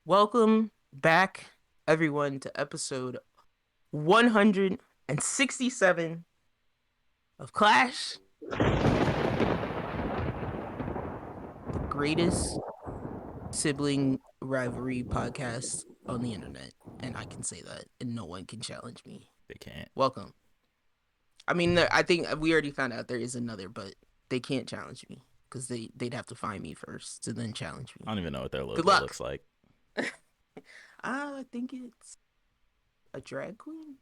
Welcome back, everyone, to episode 167 of Clash, the greatest sibling rivalry podcast on the internet. And I can say that, and no one can challenge me. They can't. Welcome. I mean, I think we already found out there is another, but they can't challenge me because they'd have to find me first to then challenge me. I don't even know what their logo Good luck. looks like. I think it's a drag queen.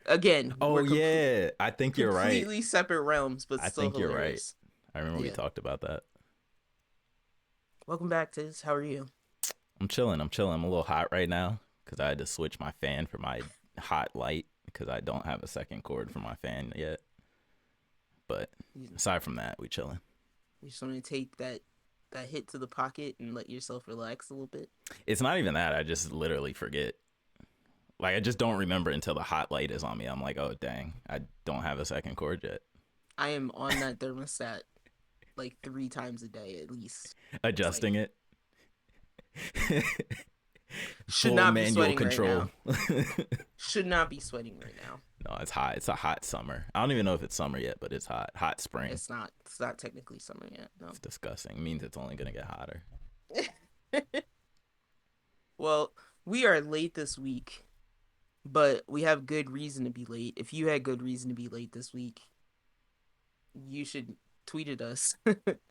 Again, Oh yeah, I think you're right. Completely separate realms, but I still think hilarious. you're right. I remember we talked about that. Welcome back, Tiz. How are you? I'm chilling. I'm a little hot right now because I had to switch my fan for my hot light because I don't have a second cord for my fan yet. But aside from that, we chilling. You just want to take that hit to the pocket and let yourself relax a little bit? It's not even that. I just literally forget. Like, I just don't remember until the hot light is on me. I'm like, oh, dang, I don't have a second cord yet. I am on that thermostat like 3 times a day at least. Adjusting it. Should not be sweating control. Right now. Should not be sweating right now. No, it's hot. It's a hot summer. I don't even know if it's summer yet, but it's hot. Hot spring. It's not technically summer yet. No. It's disgusting. It means it's only going to get hotter. Well, we are late this week, but we have good reason to be late. If you had good reason to be late this week, you should tweet at us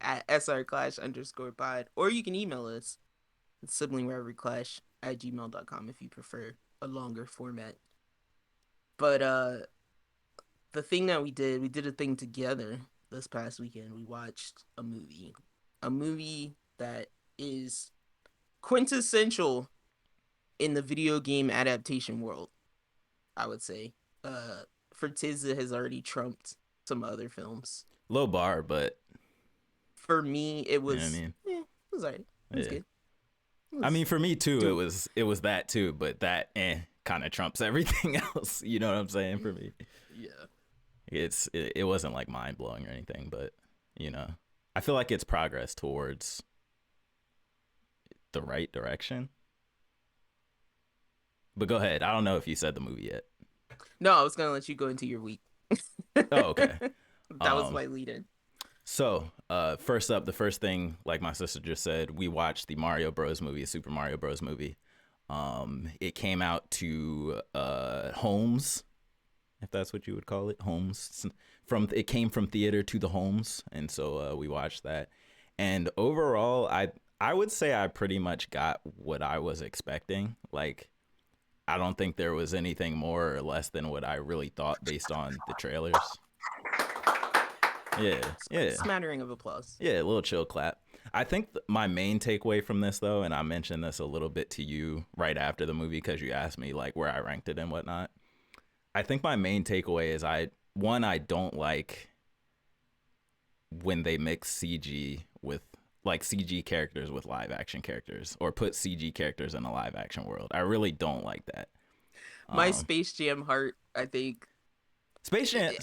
at srclash_pod, or you can email us at siblingrivalryclash@gmail.com if you prefer a longer format. But the thing that we did a thing together this past weekend. We watched a movie that is quintessential in the video game adaptation world, I would say. For Tiz, it has already trumped some other films. Low bar, but for me, it was. You know what I mean? It was alright. It was good. I mean, for me too, it was that too, but that kind of trumps everything else. You know what I'm saying? For me, yeah, it wasn't like mind blowing or anything, but you know, I feel like it's progress towards the right direction. But go ahead. I don't know if you said the movie yet. No, I was gonna let you go into your week. Oh, okay. That was my lead-in. So, first up, the first thing, like my sister just said, we watched the Mario Bros. Movie, Super Mario Bros. Movie. It came out to homes, if that's what you would call it, homes. It came from theater to the homes, and so we watched that. And overall, I would say I pretty much got what I was expecting. Like, I don't think there was anything more or less than what I really thought based on the trailers. Yeah. Smattering of applause. Yeah, a little chill clap. I think my main takeaway from this, though, and I mentioned this a little bit to you right after the movie because you asked me like where I ranked it and whatnot. I think my main takeaway is I don't like when they mix CG with like CG characters with live action characters or put CG characters in a live action world. I really don't like that. My Space Jam heart, I think. Space Jam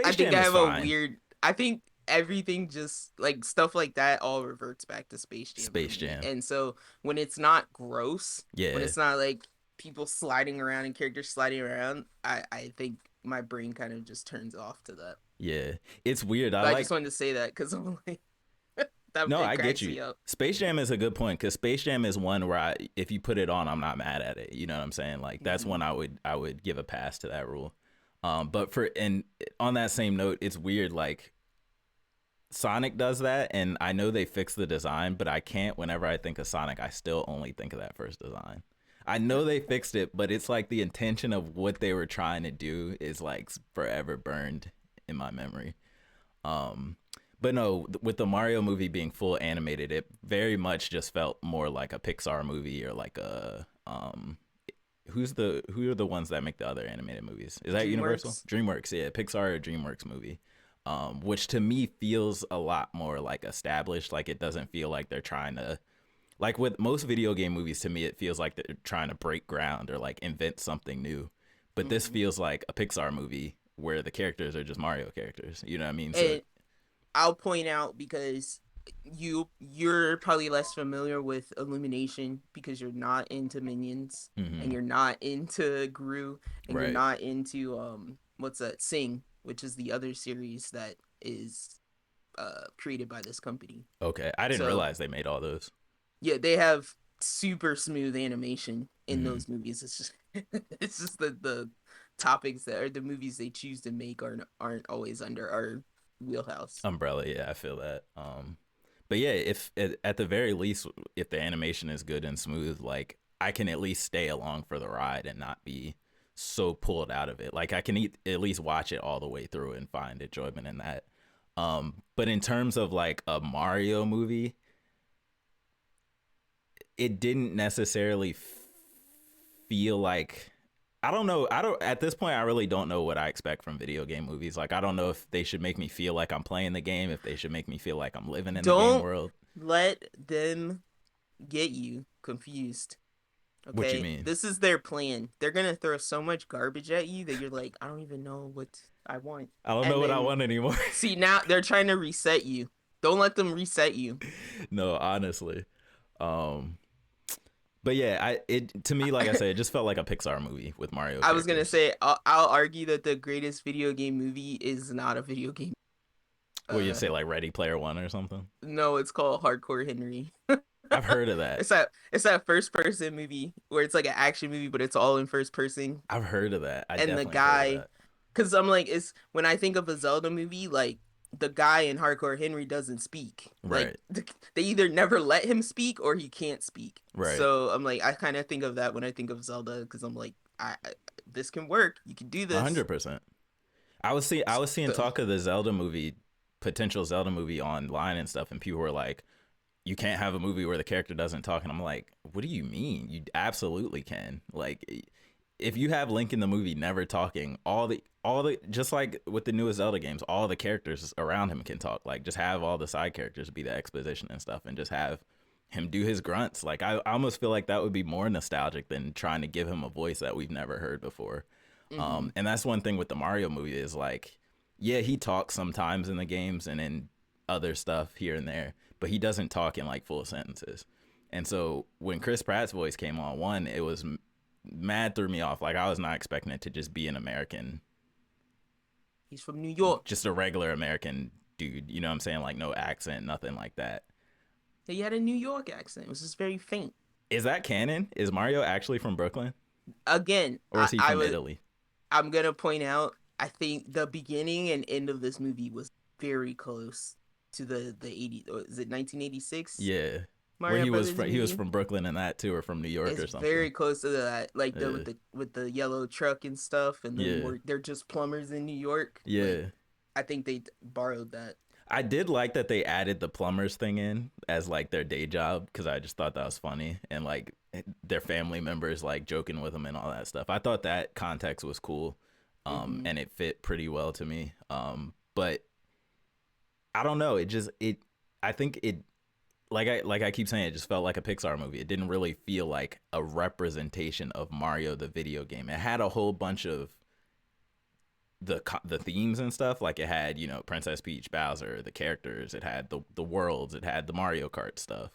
I think I have fine. a weird. I think everything just like stuff like that all reverts back to Space Jam. And so when it's not gross, when it's not like people sliding around and characters sliding around, I think my brain kind of just turns off to that. Yeah, it's weird. I just wanted to say that because I'm like. No, I get you. Space Jam is a good point because Space Jam is one where if you put it on, I'm not mad at it. You know what I'm saying? Like that's one I would give a pass to that rule. But on that same note, it's weird. Like Sonic does that, and I know they fixed the design, but I can't. Whenever I think of Sonic, I still only think of that first design. I know they fixed it, but it's like the intention of what they were trying to do is like forever burned in my memory. But no, with the Mario movie being full animated, it very much just felt more like a Pixar movie or like a who are the ones that make the other animated movies? Is that DreamWorks? Universal? DreamWorks, yeah, Pixar or DreamWorks movie. Which to me feels a lot more like established. Like it doesn't feel like they're trying to, like with most video game movies, to me it feels like they're trying to break ground or like invent something new. But this feels like a Pixar movie where the characters are just Mario characters. You know what I mean? So I'll point out because you're probably less familiar with Illumination because you're not into Minions and you're not into Gru and you're Right. not into what's that Sing, which is the other series that is created by this company. Okay, I didn't So realize they made all those. yeah, they have super smooth animation in those movies. It's just it's just the topics that are the movies they choose to make aren't always under our wheelhouse. Umbrella, yeah, I feel that. But yeah, if at the very least, if the animation is good and smooth, like I can at least stay along for the ride and not be so pulled out of it. Like I can at least watch it all the way through and find enjoyment in that. But in terms of like a Mario movie, it didn't necessarily feel like, I don't know. I don't at this point. I really don't know what I expect from video game movies. Like I don't know if they should make me feel like I'm playing the game, if they should make me feel like I'm living in the game world. Let them get you confused. Okay? What you mean? This is their plan. They're gonna throw so much garbage at you that you're like, I don't even know what I want. I don't know what I want anymore. See, now they're trying to reset you. Don't let them reset you. No, honestly. But yeah, to me, like I said, it just felt like a Pixar movie with Mario. I was gonna say, I'll argue that the greatest video game movie is not a video game. What you say, like Ready Player One or something? No, it's called Hardcore Henry. I've heard of that. It's that first person movie where it's like an action movie, but it's all in first person. I've heard of that. And the guy, because I'm like, it's when I think of a Zelda movie, like the guy in Hardcore Henry doesn't speak. Right. Like they either never let him speak or he can't speak. Right. So I'm like, I kind of think of that when I think of Zelda because I'm like, this can work. You can do this. 100%. I was seeing talk of the Zelda movie, potential Zelda movie online and stuff, and people were like, you can't have a movie where the character doesn't talk. And I'm like, what do you mean? You absolutely can. Like, if you have Link in the movie never talking, all the just like with the newest Zelda games, all the characters around him can talk. Like, just have all the side characters be the exposition and stuff, and just have him do his grunts. Like, I almost feel like that would be more nostalgic than trying to give him a voice that we've never heard before. And that's one thing with the Mario movie is like, yeah, he talks sometimes in the games and in other stuff here and there, but he doesn't talk in like full sentences. And so when Chris Pratt's voice came on, one, it was mad, threw me off. Like I was not expecting it to just be an American. He's from New York. Just a regular American dude. You know what I'm saying? Like no accent, nothing like that. He had a New York accent. It was just very faint. Is that canon? Is Mario actually from Brooklyn? Again, or is he from Italy? I'm going to point out, I think the beginning and end of this movie was very close to the 80s. Is it 1986? Yeah. Mario Where he was from Brooklyn and that too, or from New York or something. Very close to that, like with the yellow truck and stuff, and then they're just plumbers in New York. Yeah, like, I think they borrowed that. I did like that they added the plumbers thing in as like their day job because I just thought that was funny, and like their family members like joking with them and all that stuff. I thought that context was cool, and it fit pretty well to me. But I don't know. I think it. Like I keep saying, it just felt like a Pixar movie. It didn't really feel like a representation of Mario the video game. It had a whole bunch of the themes and stuff. Like it had, you know, Princess Peach, Bowser, the characters. It had the worlds. It had the Mario Kart stuff.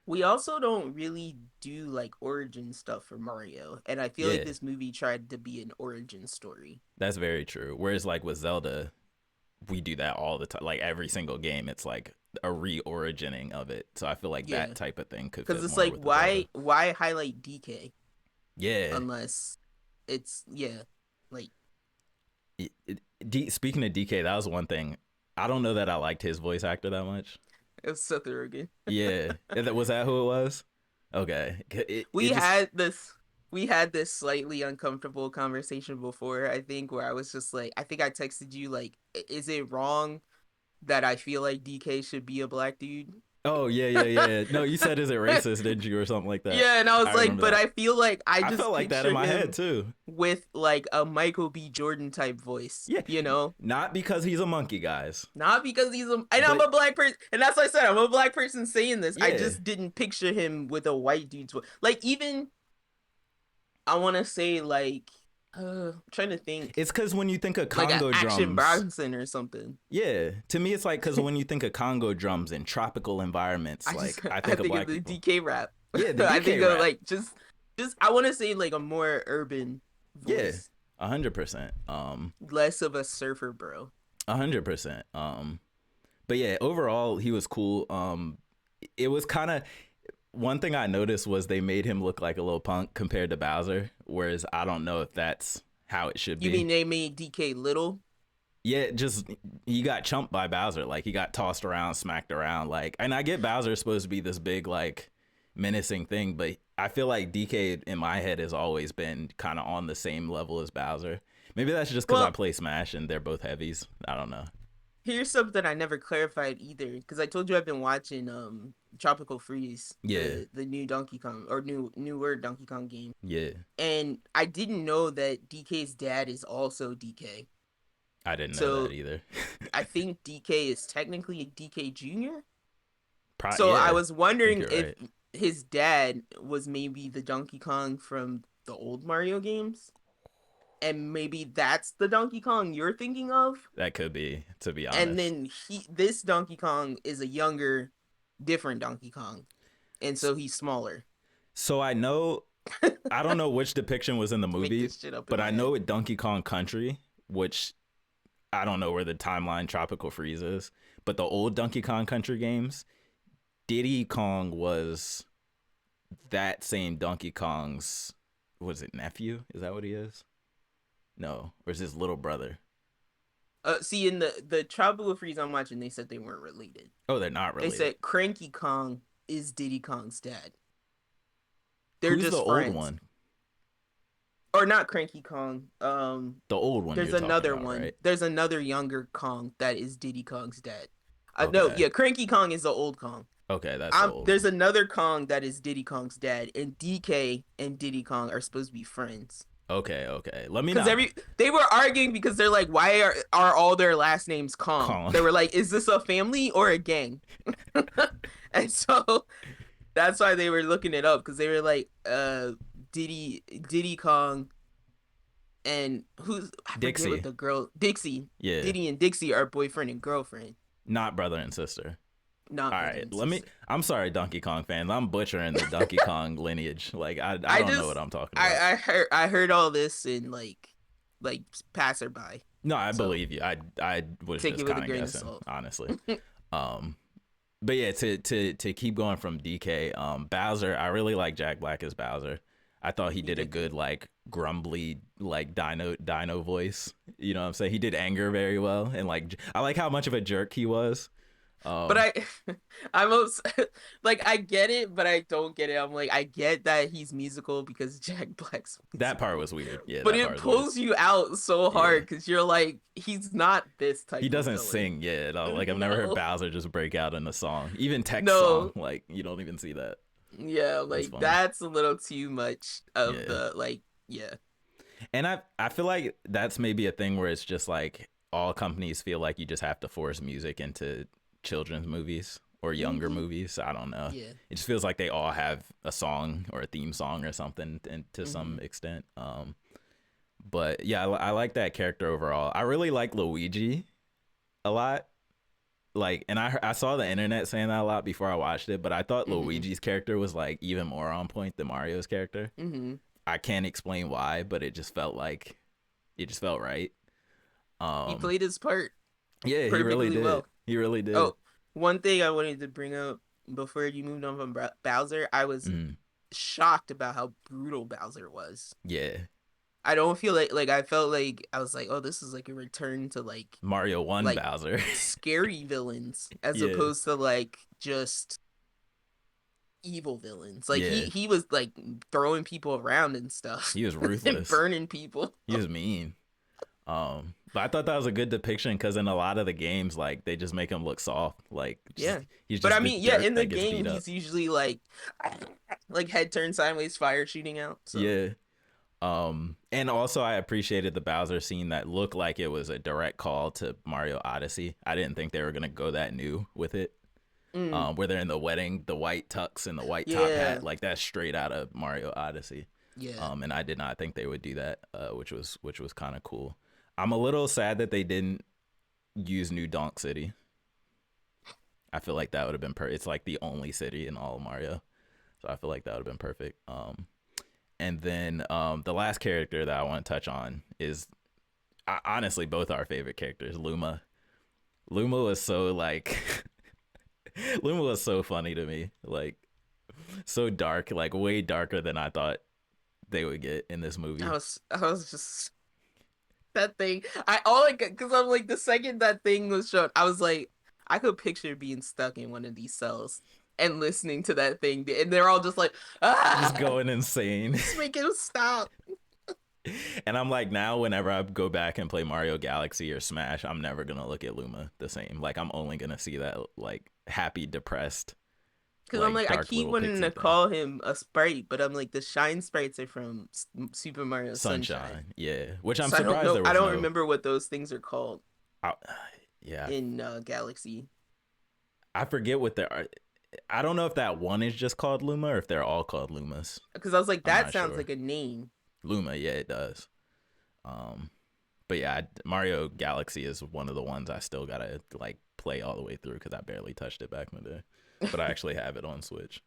We also don't really do like origin stuff for Mario, and I feel like this movie tried to be an origin story. That's very true. Whereas like with Zelda, we do that all the time. Like every single game, it's like a re-origining of it. So I feel like that type of thing could, because it's like why highlight DK? Yeah, unless it's like speaking of DK, that was one thing. I don't know that I liked his voice actor that much. It was Seth Rogen. Yeah, was that who it was? Okay, we had this slightly uncomfortable conversation before, I think, where I was just like, I think I texted you like, is it wrong that I feel like DK should be a black dude? Oh yeah. No, you said, is it racist, didn't you, or something like that? Yeah, and I was like, but that. I feel like I felt like that in my head too, with like a Michael B. Jordan type voice. Yeah, you know, not because he's a monkey, guys. Not because he's I'm a black person, and that's what I said. I'm a black person saying this. Yeah. I just didn't picture him with a white dude's voice. Like even, I want to say like Trying to think. It's because when you think of Like Congo Action drums, Bronson or something. yeah, to me it's like because when you think of Congo drums in tropical environments, I think of black the people. DK rap. Yeah, the I DK think rap. of like just I want to say like a more urban voice. Yeah, 100%. Less of a surfer bro. 100%. But yeah, overall he was cool. It was kind of one thing I noticed was they made him look like a little punk compared to Bowser, whereas I don't know if that's how it should be. You mean they made DK little? Yeah, just he got chumped by Bowser. Like he got tossed around, smacked around. Like, and I get Bowser's supposed to be this big like menacing thing, but I feel like DK in my head has always been kind of on the same level as Bowser. Maybe that's just because I play Smash and they're both heavies. I don't know. Here's something I never clarified either, because I told you I've been watching Tropical Freeze. Yeah. The new Donkey Kong or newer Donkey Kong game. Yeah. And I didn't know that DK's dad is also DK. I didn't know that either. I think DK is technically a DK Jr. Yeah, I was wondering if right. his dad was maybe the Donkey Kong from the old Mario games. And maybe that's the Donkey Kong you're thinking of. That could be, to be honest. And then this Donkey Kong is a younger, different Donkey Kong. And so he's smaller. So I know, I don't know which depiction was in the movie, but I know at Donkey Kong Country, which I don't know where the timeline Tropical Freeze is, but the old Donkey Kong Country games, Diddy Kong was that same Donkey Kong's, was it nephew? Is that what he is? No, or is his little brother? See, in the Tropical Freeze I'm watching, they said they weren't related. Oh, they're not related. They said Cranky Kong is Diddy Kong's dad. They're Who's just the friends. Old one? Or not Cranky Kong. The old one. There's another about, one. Right? There's another younger Kong that is Diddy Kong's dad. Okay. No, yeah, Cranky Kong is the old Kong. Okay, that's there's another Kong that is Diddy Kong's dad, and DK and Diddy Kong are supposed to be friends. Okay. Let me know. They were arguing because they're like, why are all their last names Kong? They were like, is this a family or a gang? And so that's why they were looking it up, because they were like, Diddy Kong and who's Dixie with the girl Dixie. Yeah. Diddy and Dixie are boyfriend and girlfriend. Not brother and sister. Not all right. I'm sorry, Donkey Kong fans. I'm butchering the Donkey Kong lineage. Like I don't know what I'm talking about. I heard all this in like passerby. No, I believe you. I was just kind of guessing, honestly. But yeah, to keep going from DK, Bowser. I really like Jack Black as Bowser. I thought he did a good like grumbly like dino voice. You know what I'm saying? He did anger very well, and like I like how much of a jerk he was. But I'm like, I get it, but I don't get it. I'm like, I get that he's musical because Jack Black's musical. That part was weird. Yeah, but it pulls you out so hard because you're like, he's not this type. He doesn't sing. Yeah, like I've never heard Bowser just break out in a song, even text song. Like you don't even see that. Yeah, like that's a little too much of the like. Yeah. And I feel like that's maybe a thing where it's just like all companies feel like you just have to force music into children's movies or younger movies. I don't know. Yeah. It just feels like they all have a song or a theme song or something, and to some extent. But yeah, I like that character overall. I really like Luigi a lot. Like, and I saw the internet saying that a lot before I watched it, but I thought Luigi's character was like even more on point than Mario's character. I can't explain why, but it just felt right. He played his part. Yeah, he really did. Well. He really did. Oh, one thing I wanted to bring up before you moved on from Bowser, I was shocked about how brutal Bowser was. Yeah. I don't feel like I felt like I was like, oh, this is like a return to like Mario 1 like, Bowser. Scary villains as opposed to like just evil villains. Like he was like throwing people around and stuff. He was ruthless. And burning people. He was mean. But I thought that was a good depection because in a lot of the games, like they just make him look soft. Like he's just but I mean, in the game, he's usually like head turned sideways, fire shooting out. So. Yeah. And also I appreciated the Bowser scene that looked like it was a direct call to Mario Odyssey. I didn't think they were gonna go that new with it. Where they're in the wedding, the white tux and the white top hat, like that's straight out of Mario Odyssey. Yeah. And I did not think they would do that, which was kind of cool. I'm a little sad that they didn't use New Donk City. I feel like that would have been it's like the only city in all of Mario, so I feel like that would have been perfect. And then the last character that I want to touch on is honestly both our favorite characters. Luma was so like Luma was so funny to me, like so dark, like way darker than I thought they would get in this movie. I was just that thing. Because I'm like, the second that thing was shown, I was like, I could picture being stuck in one of these cells and listening to that thing, and they're all just like, just going insane. Just make it stop. And I'm like, now whenever I go back and play Mario Galaxy or Smash, I'm never gonna look at Luma the same. Like, I'm only gonna see that like happy, depressed. Because I'm like, I keep wanting to call him a sprite, but I'm like, the shine sprites are from Super Mario Sunshine. Yeah, which I'm surprised. I don't remember what those things are called. Yeah. In Galaxy. I forget what they are. I don't know if that one is just called Luma or if they're all called Lumas. Because I was like, that sounds like a name. Luma, yeah, it does. But yeah, Mario Galaxy is one of the ones I still gotta like play all the way through because I barely touched it back in the day. But I actually have it on Switch.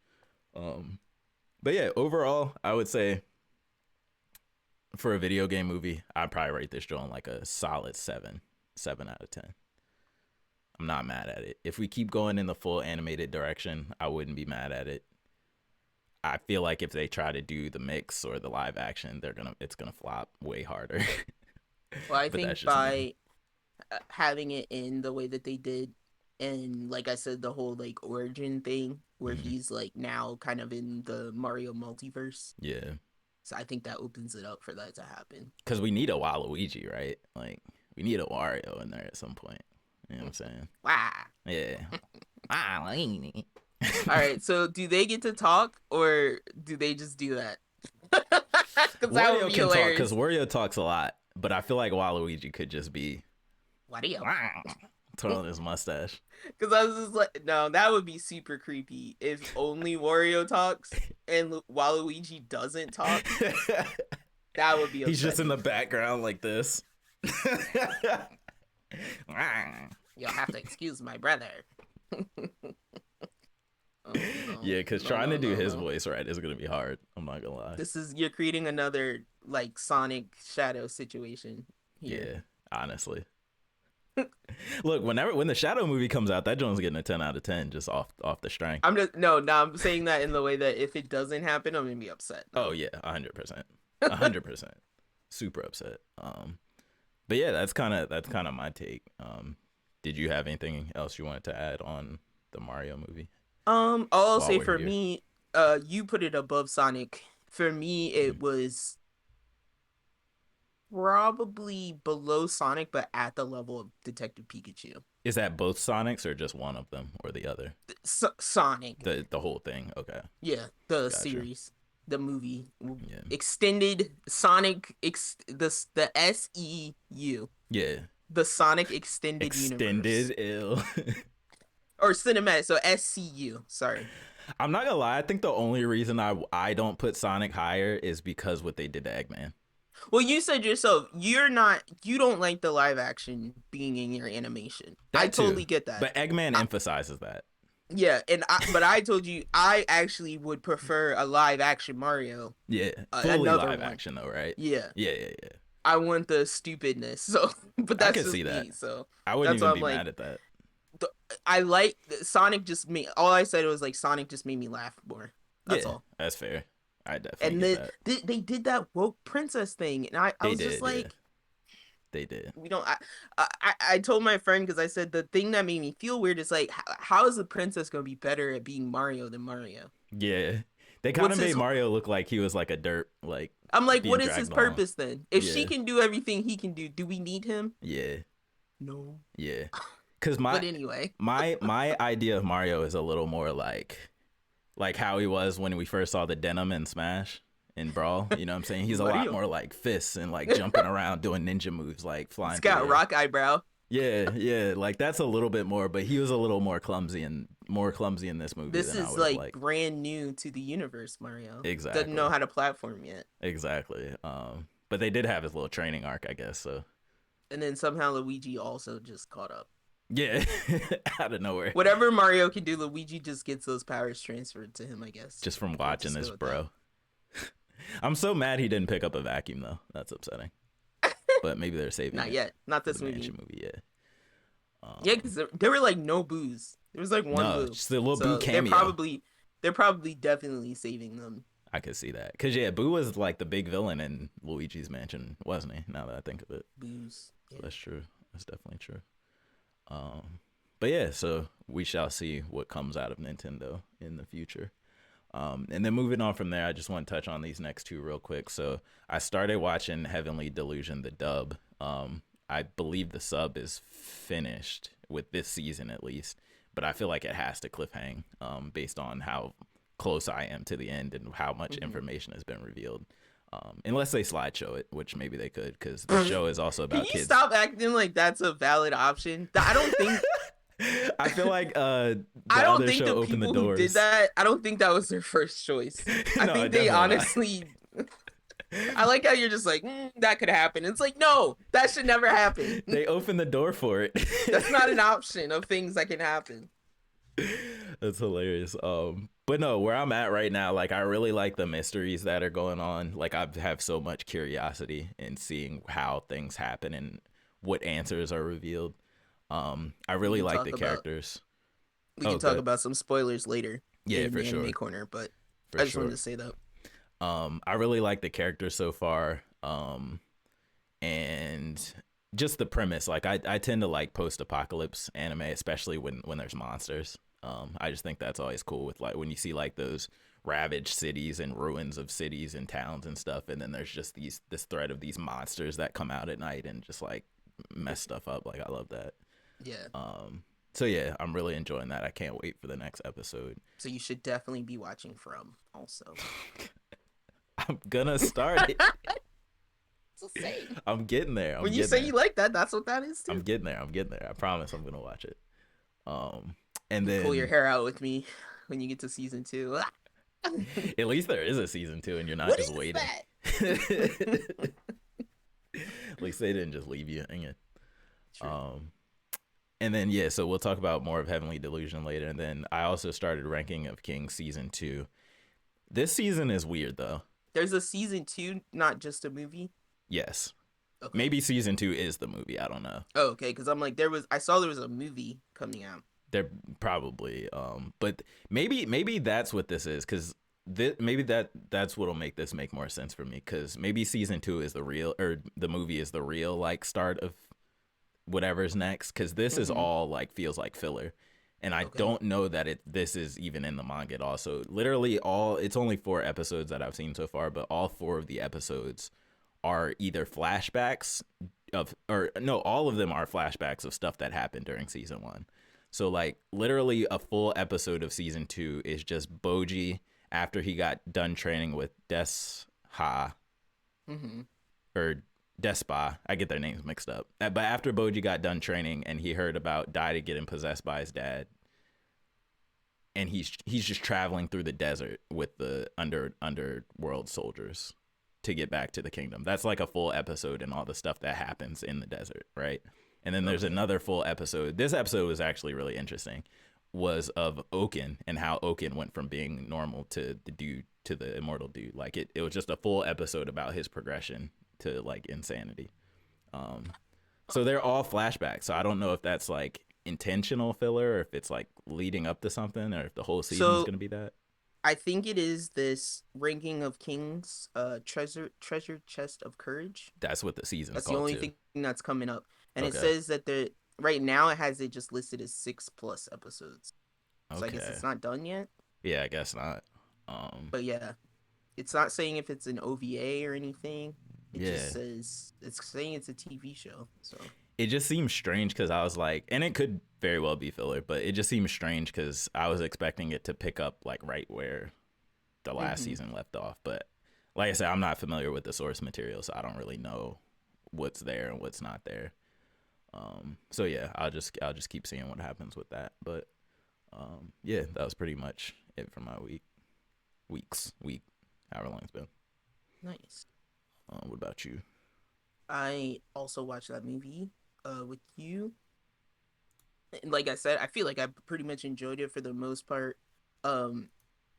But yeah, overall, I would say for a video game movie, I'd probably rate this joint like a solid 7 out of 10. I'm not mad at it. If we keep going in the full animated direction, I wouldn't be mad at it. I feel like if they try to do the mix or the live action, it's gonna flop way harder. Well, I think by having it in the way that they did, and like I said, the whole like origin thing where he's like now kind of in the Mario multiverse. Yeah. So I think that opens it up for that to happen. Because we need a Waluigi, right? Like, we need a Wario in there at some point. You know what I'm saying? Wow. Yeah. Waluigi. All right, so do they get to talk or do they just do that? Wario can talk because Wario talks a lot, but I feel like Waluigi could just be Wario twirling his mustache. Because I was just like, no, that would be super creepy if only Wario talks and Waluigi doesn't talk. That would be upsetting. He's just in the background like this. You'll have to excuse my brother. Yeah, because trying to do his voice right is going to be hard. I'm not going to lie. You're creating another, like, Sonic Shadow situation here. Yeah, honestly. Look, when the Shadow movie comes out, that joint's getting a 10 out of 10 just off the strength. I'm saying that in the way that if it doesn't happen, I'm going to be upset. Oh, yeah, 100%. 100%. Super upset. But yeah, that's kind of my take. Did you have anything else you wanted to add on the Mario movie? I'll say for me, you put it above Sonic. For me, it was probably below Sonic, but at the level of Detective Pikachu. Is that both Sonics or just one of them or the other? Sonic. The whole thing. Okay. Yeah, the series, the movie, extended Sonic, the SEU. Yeah. The Sonic Extended Universe. Ill. Or cinematic, so SCU. Sorry. I'm not gonna lie. I think the only reason I don't put Sonic higher is because what they did to Eggman. Well, you said yourself, you don't like the live action being in your animation. I totally get that. But Eggman emphasizes that. Yeah, but I told you I actually would prefer a live action Mario. Yeah, fully live action though, right? Yeah. Yeah. I want the stupidness. So, but that's just me. So I wouldn't even be mad at that. I like Sonic. Just me. All I said was like Sonic just made me laugh more. That's all. That's fair. I definitely. And then they did that woke princess thing, and I was just like, yeah. They did. We don't. I told my friend because I said the thing that made me feel weird is like, how is the princess gonna be better at being Mario than Mario? Yeah, they kind of made Mario look like he was like a dirt like. I'm like, what is his purpose then? If she can do everything he can do we need him? Yeah. No. Yeah. Because but anyway, my idea of Mario is a little more like how he was when we first saw the denim in Smash in Brawl. You know what I'm saying? He's a lot more like fists and like jumping around doing ninja moves, like flying. He's got rock eyebrow. Yeah, like that's a little bit more, but he was a little more clumsy and more clumsy in this movie This than I is would have like liked. brand new to the universe, Mario. Doesn't know Exactly. how to platform yet. Exactly. But they did have his little training arc, I guess. So And then somehow Luigi also just caught up. yeah, out of nowhere. Whatever Mario can do, Luigi just gets those powers transferred to him, I guess. Just from watching this, bro. That. I'm so mad he didn't pick up a vacuum though. That's upsetting. But maybe they're saving Not it. yet. Not For this the movie. Mansion movie, yeah. Yeah, because there were like no boos. There was like one boo. Just a little so boo cameo. They're probably definitely saving them. I could see that. Because, yeah, Boo was like the big villain in Luigi's Mansion, wasn't he? Now that I think of it. Boos. Yeah. So that's true. That's definitely true. But yeah, so we shall see what comes out of Nintendo in the future. And then moving on from there, I just want to touch on these next two real quick. So I started watching Heavenly Delusion, the dub. I believe the sub is finished with this season at least, but I feel like it has to cliffhang based on how close I am to the end and how much information has been revealed. Unless they slideshow it, which maybe they could, because the show is also about kids. Can you stop acting like that's a valid option? I don't think. I feel like I don't think the people who did that. I don't think that was their first choice. I think they honestly. I like how you're just like that could happen. It's like no, that should never happen. They opened the door for it. That's not an option of things that can happen. That's hilarious. But no, where I'm at right now, like I really like the mysteries that are going on. Like I have so much curiosity in seeing how things happen and what answers are revealed. I really like the characters. We can talk about some spoilers later. Yeah, in for the sure. Anime corner, but I just wanted to say that. I really like the characters so far. And just the premise. Like I tend to like post-apocalypse anime, especially when there's monsters. I just think that's always cool with like when you see like those ravaged cities and ruins of cities and towns and stuff, and then there's just this threat of these monsters that come out at night and just like mess stuff up. Like I love that. Yeah. So yeah, I'm really enjoying that. I can't wait for the next episode. So you should definitely be watching From also. I'm gonna start it. So say. I'm getting there. When you say you like that, that's what that is too. I'm getting there. I promise I'm gonna watch it. And then pull your hair out with me when you get to season 2. At least there is a season 2 and you're not just waiting. At least they didn't just leave you hanging. And then yeah, so we'll talk about more of Heavenly Delusion later. And then I also started Ranking of Kings season 2. This season is weird though. There's a season 2, not just a movie. Yes. Okay. Maybe season 2 is the movie. I don't know. Oh, okay, because I'm like I saw there was a movie coming out. They're probably but maybe that's what this is, because maybe that's what'll make this make more sense for me, because maybe season 2 is the real, or the movie is the real like start of whatever's next, because this is all like feels like filler, and I don't know that this is even in the manga at all. So literally it's only 4 episodes that I've seen so far, but all 4 of the episodes are either flashbacks all of them are flashbacks of stuff that happened during season 1. So like literally a full episode of season 2 is just Boji after he got done training with Desha or Despa. I get their names mixed up. But after Boji got done training and he heard about Dai getting possessed by his dad, and he's just traveling through the desert with the underworld soldiers to get back to the kingdom. That's like a full episode and all the stuff that happens in the desert, right? And then there's another full episode. This episode was actually really interesting, was of Oaken and how Oaken went from being normal to the immortal dude. Like it was just a full episode about his progression to like insanity. So they're all flashbacks. So I don't know if that's like intentional filler or if it's like leading up to something, or if the whole season is going to be that. I think it is this Ranking of Kings, treasure chest of courage. That's what the season's That's called. The only thing that's coming up, and it says that right now it has it just listed as 6+ episodes. So I guess it's not done yet. Yeah, I guess not. But yeah, it's not saying if it's an OVA or anything. It just says it's saying it's a TV show. So it just seems strange because I was like, and it could very well be filler, but it just seems strange because I was expecting it to pick up like right where the last season left off. But like I said, I'm not familiar with the source material, so I don't really know what's there and what's not there. So yeah, I'll just keep seeing what happens with that. But yeah, that was pretty much it for my week, however long it's been. Nice. What about you? I also watched that movie with you. Like I said, I feel like I pretty much enjoyed it for the most part. Um,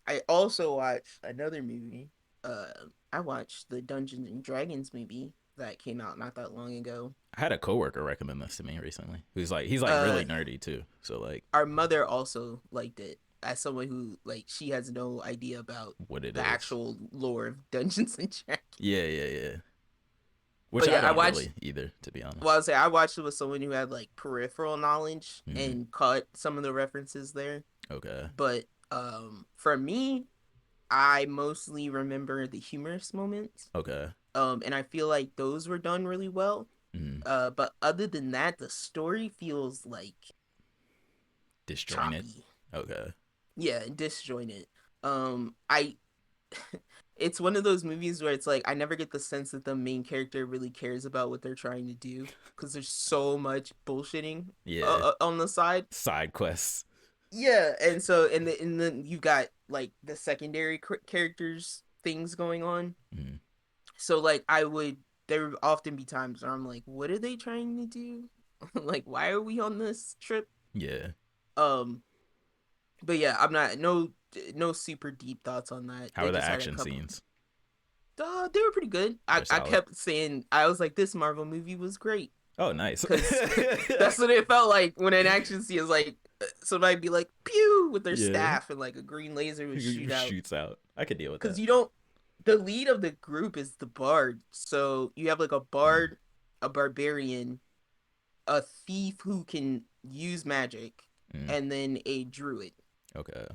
I also watched another movie. Uh, I watched the Dungeons and Dragons movie that came out not that long ago. I had a coworker recommend this to me recently. He's like Uh, really nerdy too. So like, our mother also liked it. As someone who like she has no idea about what it the is? actual lore of Dungeons and Dragons. Yeah. Which But I yeah, I don't watched. really either, to be honest. Well, I say I watched it with someone who had like peripheral knowledge Mm-hmm. and caught some of the references there. Okay. But for me, I mostly remember the humorous moments. Okay. And I feel like those were done really well. Mm-hmm. But other than that, the story feels like Disjointed. choppy. Okay. Yeah, disjointed. I it's one of those movies where it's like I never get the sense that the main character really cares about what they're trying to do because there's so much bullshitting Yeah. on the side. Side quests. Yeah, and so and then you've got like the secondary characters things going on. Mm-hmm. So like there would often be times where I'm like, what are they trying to do? Like, why are we on this trip? Yeah. Um, but yeah, I'm not no super deep thoughts on that. How They are the just had a action couple. scenes? They were pretty good. They're I solid. kept saying I was like, this Marvel movie was great Oh, nice. because that's what it felt like when an action scene is like somebody be like pew with their Yeah. staff and like a green laser would shoot out. Shoots out. I could deal with Because that. you don't. The lead of the group is the bard, so you have like a bard, a barbarian, a thief who can use magic, Mm. and then a druid. Okay.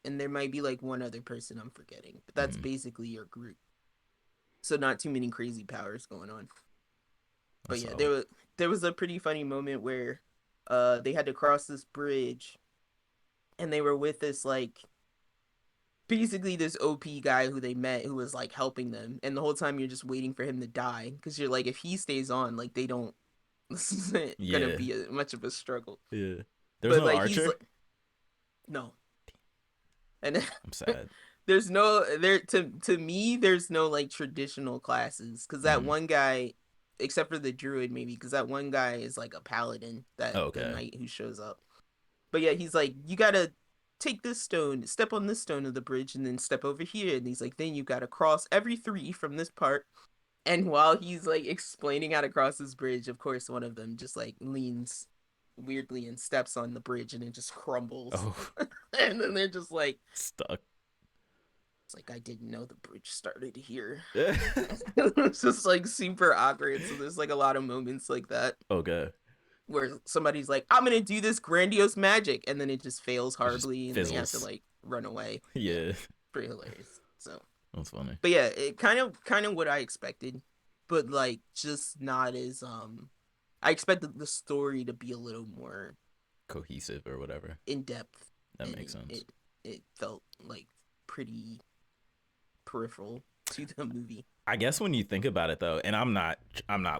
And there might be like one other person I'm forgetting, but that's Mm. basically your group. So not too many crazy powers going on. But That's yeah, solid. there was a pretty funny moment where they had to cross this bridge and they were with this like basically this OP guy who they met who was like helping them, and the whole time you're just waiting for him to die because you're like if he stays on like they don't this isn't gonna Yeah. be much of a struggle. Yeah. There was But no like he's archer? like no, and I'm sad. there's no there to me there's no like traditional classes because that Mm. one guy except for the druid maybe because that one guy is like a paladin that the Okay. knight who shows up. But yeah, he's like, you gotta take this stone, step on this stone of the bridge, and then step over here. And he's like, then you gotta cross every three from this part. And while he's like explaining how to cross this bridge, of course, one of them just like leans weirdly and steps on the bridge and it just crumbles. Oh. And then they're just like, Stuck. it's like, I didn't know the bridge started here. It's just like super awkward. So there's like a lot of moments like that. Okay. Where somebody's like, I'm gonna do this grandiose magic, and then it just fails It just horribly, and they have to fizzles. like run away. Yeah. Pretty hilarious. So, That's funny. but yeah, it kind of what I expected, but like just not as I expected the story to be a little more Cohesive or whatever. in depth. That makes sense. It felt like pretty peripheral to the movie. I guess when you think about it though, and I'm not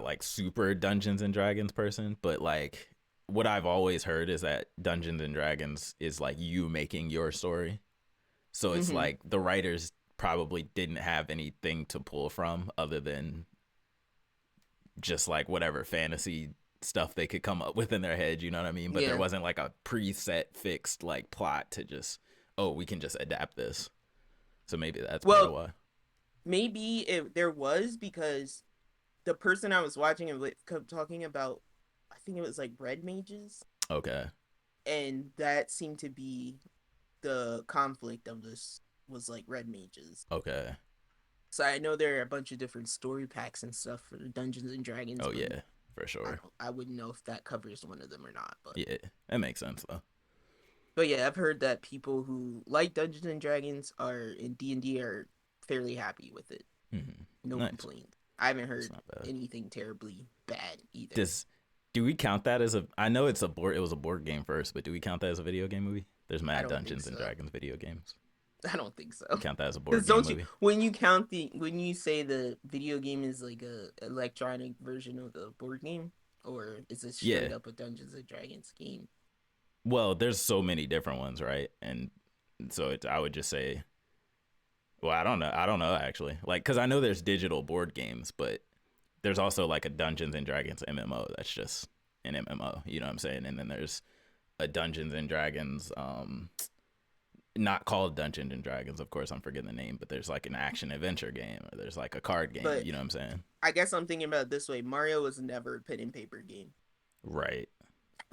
like super Dungeons and Dragons person, but like what I've always heard is that Dungeons and Dragons is like you making your story. So it's Mm-hmm. like the writers probably didn't have anything to pull from other than just like whatever fantasy stuff they could come up with in their head, you know what I mean? But there Yeah. wasn't like a preset fixed like plot to just, oh, we can just adapt this. So maybe that's part of Well, why. maybe there was because the person I was watching it with kept talking about, I think it was like red mages, Okay. and that seemed to be the conflict of this was like red mages. Okay. So I know there are a bunch of different story packs and stuff for the Dungeons and Dragons. Oh but yeah, for sure. I wouldn't know if that covers one of them or not. Yeah, that makes sense though. But yeah, I've heard that people who like Dungeons and Dragons are in D&D are fairly happy with it. Mm-hmm. No Nice. complaint. I haven't heard That's not bad. anything terribly bad either. Do we count that as a? I know it's a board. It was a board game first, but do we count that as a video game movie? There's I mad don't Dungeons think and so. Dragons video games. I don't think so. Count that as a board Because game don't movie? you when you say the video game is like a electronic version of the board game, or is it Yeah. straight up a Dungeons and Dragons game? Well, there's so many different ones, right? And so I would just say, well, I don't know actually. Like, cause I know there's digital board games, but there's also like a Dungeons and Dragons MMO. That's just an MMO. You know what I'm saying? And then there's a Dungeons and Dragons, not called Dungeons and Dragons, of course. I'm forgetting the name, but there's like an action adventure game, or there's like a card game. But you know what I'm saying? I guess I'm thinking about it this way: Mario was never a pen and paper game. Right.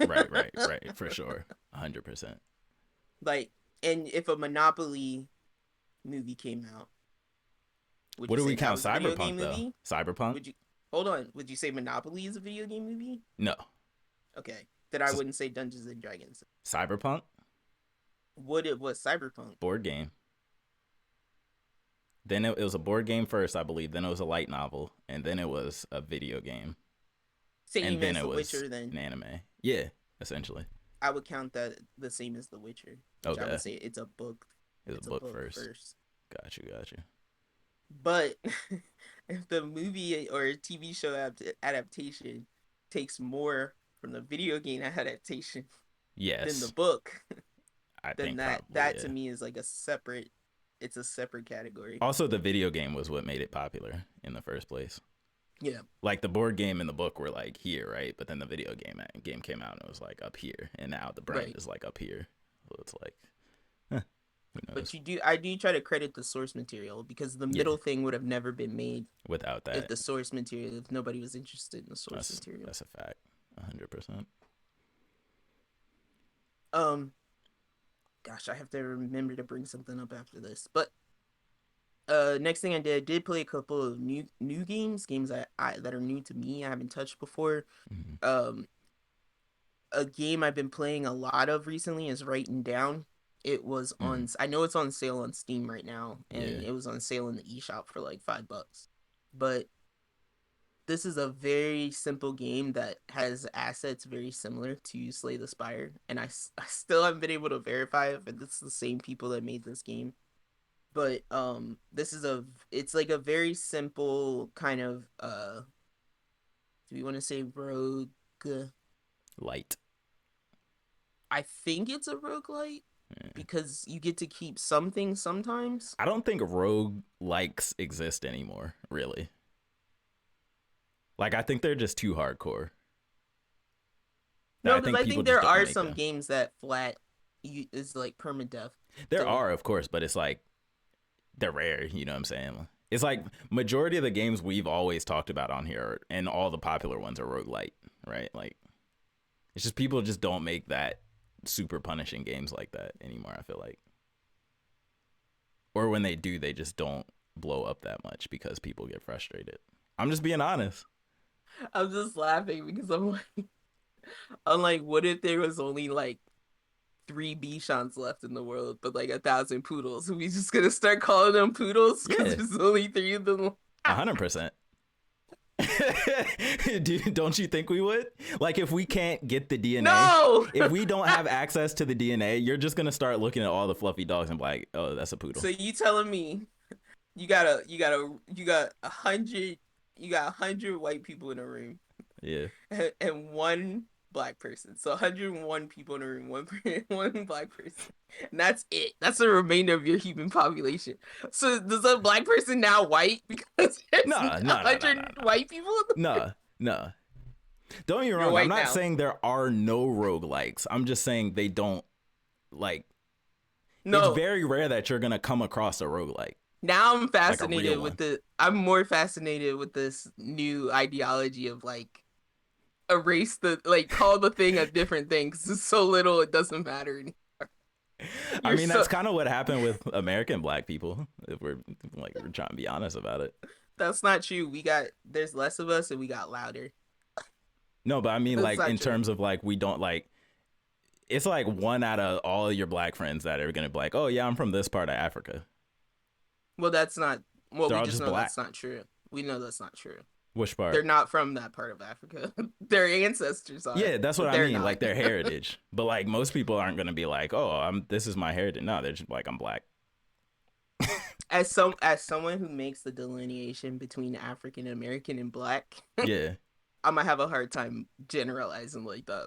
Right. For sure. 100%. Like, and if a Monopoly movie came out, What do we count Cyberpunk though? movie? Cyberpunk? Would you hold on? Would you say Monopoly is a video game movie? No. Okay, then I wouldn't say Dungeons and Dragons. Cyberpunk? What it was Cyberpunk? Board game. Then it was a board game first, I believe. Then it was a light novel, and then it was a video game. And then it was Witcher, then an anime. Yeah, essentially. I would count that the same as The Witcher. Okay. I would say it's a book. It's a book first. Got you. But if the movie or TV show adaptation takes more from the video game adaptation than the book, then that to me is like a separate category. Also, the video game was what made it popular in the first place. Yeah. Like the board game and the book were like here, right? But then the video game came out and it was like up here, and now the brand is like up here. So it's like, who knows? But I do try to credit the source material, because the middle thing would have never been made without that. If nobody was interested in the source material. That's a fact. 100%. Gosh, I have to remember to bring something up after this. But next thing I did play a couple of new games that are new to me, I haven't touched before. Mm-hmm. A game I've been playing a lot of recently is Writing Down. It was on, I know it's on sale on Steam right now, and it was on sale in the eShop for like $5. But this is a very simple game that has assets very similar to Slay the Spire, and I still haven't been able to verify if it's the same people that made this game. But it's like a very simple kind of do we want to say rogue light? I think it's a roguelite, because you get to keep some things sometimes. I don't think rogue likes exist anymore, really. Like, I think they're just too hardcore. No, because I think there are some games that is like permadeath. There are, of course, but it's like they're rare. You know what I'm saying? It's like majority of the games we've always talked about on here, and all the popular ones are roguelite, right? Like, it's just people just don't make that super punishing games like that anymore, I feel like. Or when they do, they just don't blow up that much because people get frustrated. I'm just being honest. I'm just laughing because I'm like, what if there was only like 3 Bichons left in the world, but like 1,000 poodles? Are we just gonna start calling them poodles because there's only 3 of them? 100%. Don't you think we would? Like, if we can't get the DNA, if we don't have access to the DNA, you're just gonna start looking at all the fluffy dogs and be like, oh, that's a poodle. So you telling me you got 100 white people in a room, and 1 black person. So 101 people in a room, one black person, and that's it. That's the remainder of your human population. So does a black person now white because there's 100 white people? No. Don't get me wrong. I'm not saying there are no roguelikes. I'm just saying they don't like. No, it's very rare that you're gonna come across a roguelike. Now I'm fascinated I'm more fascinated with this new ideology of like erase call the thing a different thing because it's so little it doesn't matter anymore. I mean, that's kind of what happened with American black people, if we're trying to be honest about it. That's not true. There's less of us and we got louder. No, but I mean, like, in terms of like, we don't like, it's like 1 out of all your black friends that are gonna be like, oh yeah, I'm from this part of Africa. Well, that's not. Well, we just know that's not true. We know that's not true. Which part? They're not from that part of Africa. Their ancestors are. Yeah, that's what I mean. Not. Like their heritage. But like most people aren't gonna be like, oh, this is my heritage. No, they're just like, I'm black. As someone who makes the delineation between African American and black. Yeah. I'm gonna have a hard time generalizing like that.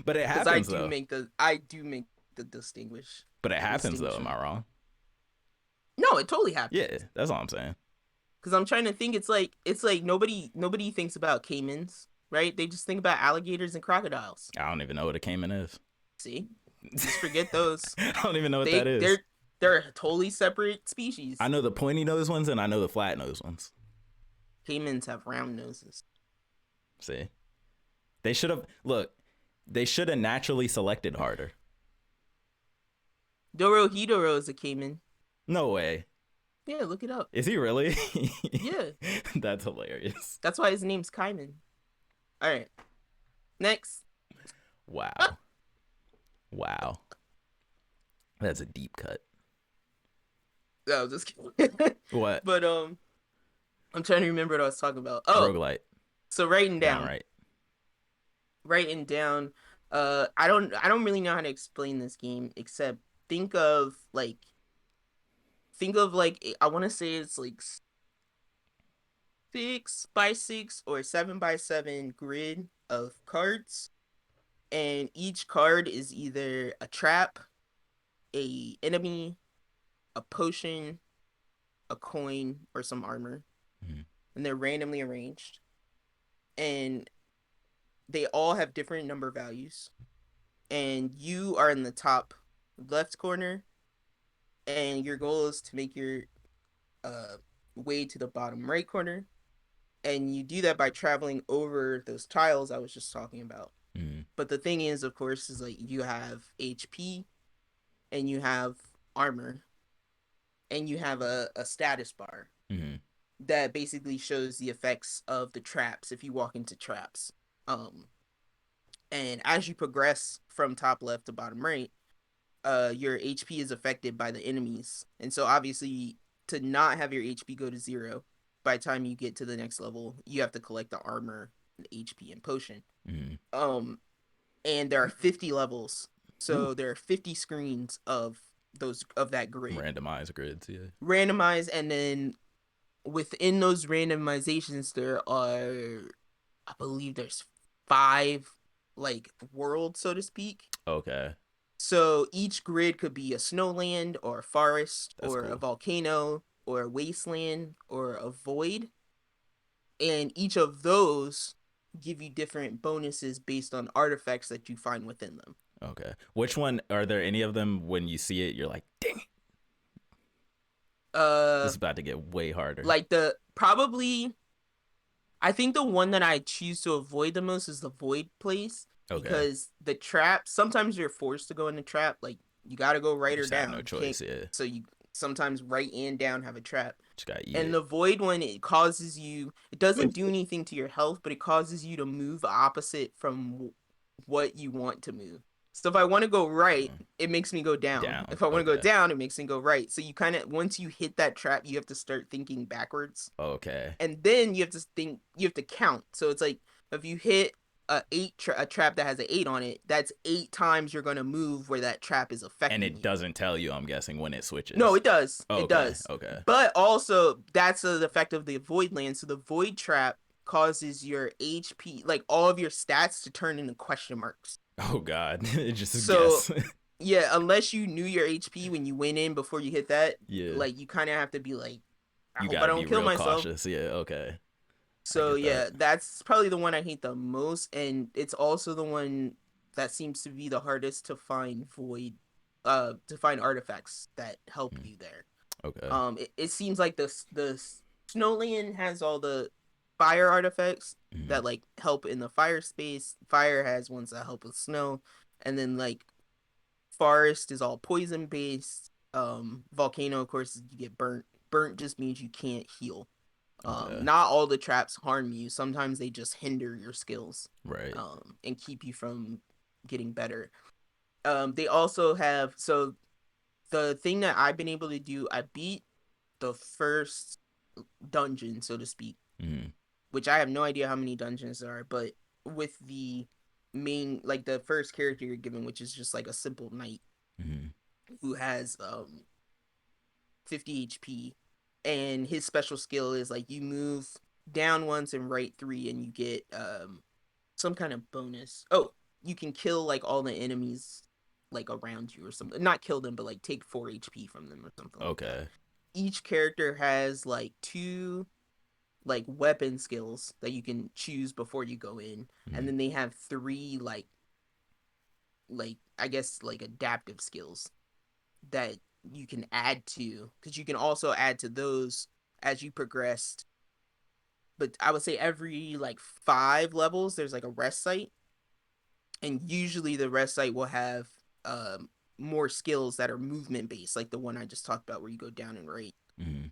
But it Because happens though. I do make the distinguish. But it happens though. Am I wrong? No, it totally happens. Yeah, that's all I'm saying. Because I'm trying to think. It's like nobody thinks about caimans, right? They just think about alligators and crocodiles. I don't even know what a caiman is. See, just forget those. I don't even know what that is. They're a totally separate species. I know the pointy nose ones and I know the flat nose ones. Caimans have round noses. See, they should have They should have naturally selected harder. Dorohedoro is a caiman. No way. Yeah, look it up. Is he really? Yeah. That's hilarious. That's why his name's Cayman. All right. Next. Wow. Wow. That's a deep cut. No, just kidding. What? But I'm trying to remember what I was talking about. Oh, roguelite. So writing down. Right. Writing down. I don't really know how to explain this game except think of like I want to say it's like 6x6 or 7x7 grid of cards, and each card is either a trap, a enemy, a potion, a coin, or some armor. Mm-hmm. And they're randomly arranged, and they all have different number values, and you are in the top left corner, and your goal is to make your way to the bottom right corner, and you do that by traveling over those tiles I was just talking about. Mm-hmm. But the thing is, of course, is like you have HP, and you have armor, and you have a status bar. Mm-hmm. That basically shows the effects of the traps if you walk into traps. And as you progress from top left to bottom right, your HP is affected by the enemies. And so obviously to not have your HP go to 0, by the time you get to the next level, you have to collect the armor, the HP, and potion. Mm-hmm. And there are 50 levels. So there are 50 screens of that grid. Randomized grids, yeah. Randomized, and then within those randomizations, there are, I believe there's 5 like worlds, so to speak. Okay. So each grid could be a snowland or a forest. That's or cool. A volcano or a wasteland or a void. And each of those give you different bonuses based on artifacts that you find within them. Okay. Which one, are there any of them when you see it, you're like, dang it? This is about to get way harder. Like I think the one that I choose to avoid the most is the void place. Okay. Because the trap, sometimes you're forced to go in the trap. Like, you gotta go right or down. No choice, yeah. So you sometimes right and down have a trap. Just gotta eat and the void one, it causes you, it doesn't do anything to your health, but it causes you to move opposite from what you want to move. So if I want to go right, it makes me go down. If I want to go down, it makes me go right. So you kind of, once you hit that trap, you have to start thinking backwards. Okay. And then you have to count. So it's like, if you hit a trap that has an 8 on it, that's 8 times you're going to move where that trap is affecting you. And it doesn't tell you, I'm guessing, when it switches. No, it does. Oh, it does. Okay. But also, that's the effect of the void land. So the void trap causes your HP, like all of your stats, to turn into question marks. Oh God, it just guess. Yeah, unless you knew your HP when you went in before you hit that, yeah, like you kind of have to be like, I hope I don't kill myself. Cautious. Yeah, okay. So yeah, that's probably the one I hate the most, and it's also the one that seems to be the hardest to find to find artifacts that help you there. Okay. It seems like the Snowland has all the fire artifacts that like help in the fire space. Fire has ones that help with snow, and then like forest is all poison based. Volcano, of course, you get burnt. Burnt just means you can't heal. Not all the traps harm you. Sometimes they just hinder your skills, right? And keep you from getting better. They also have, so the thing that I've been able to do, I beat the first dungeon, so to speak. Which I have no idea how many dungeons there are, but with the main, like the first character you're given, which is just like a simple knight who has 50 HP, and his special skill is like you move down once and right 3, and you get some kind of bonus. Oh, you can kill like all the enemies like around you or something. Not kill them, but like take 4 HP from them or something like that. Okay. Each character has like 2 like weapon skills that you can choose before you go in, and then they have 3 like I guess like adaptive skills that you can add to, because you can also add to those as you progressed. But I would say every like 5 levels there's like a rest site, and usually the rest site will have more skills that are movement based, like the one I just talked about where you go down and right.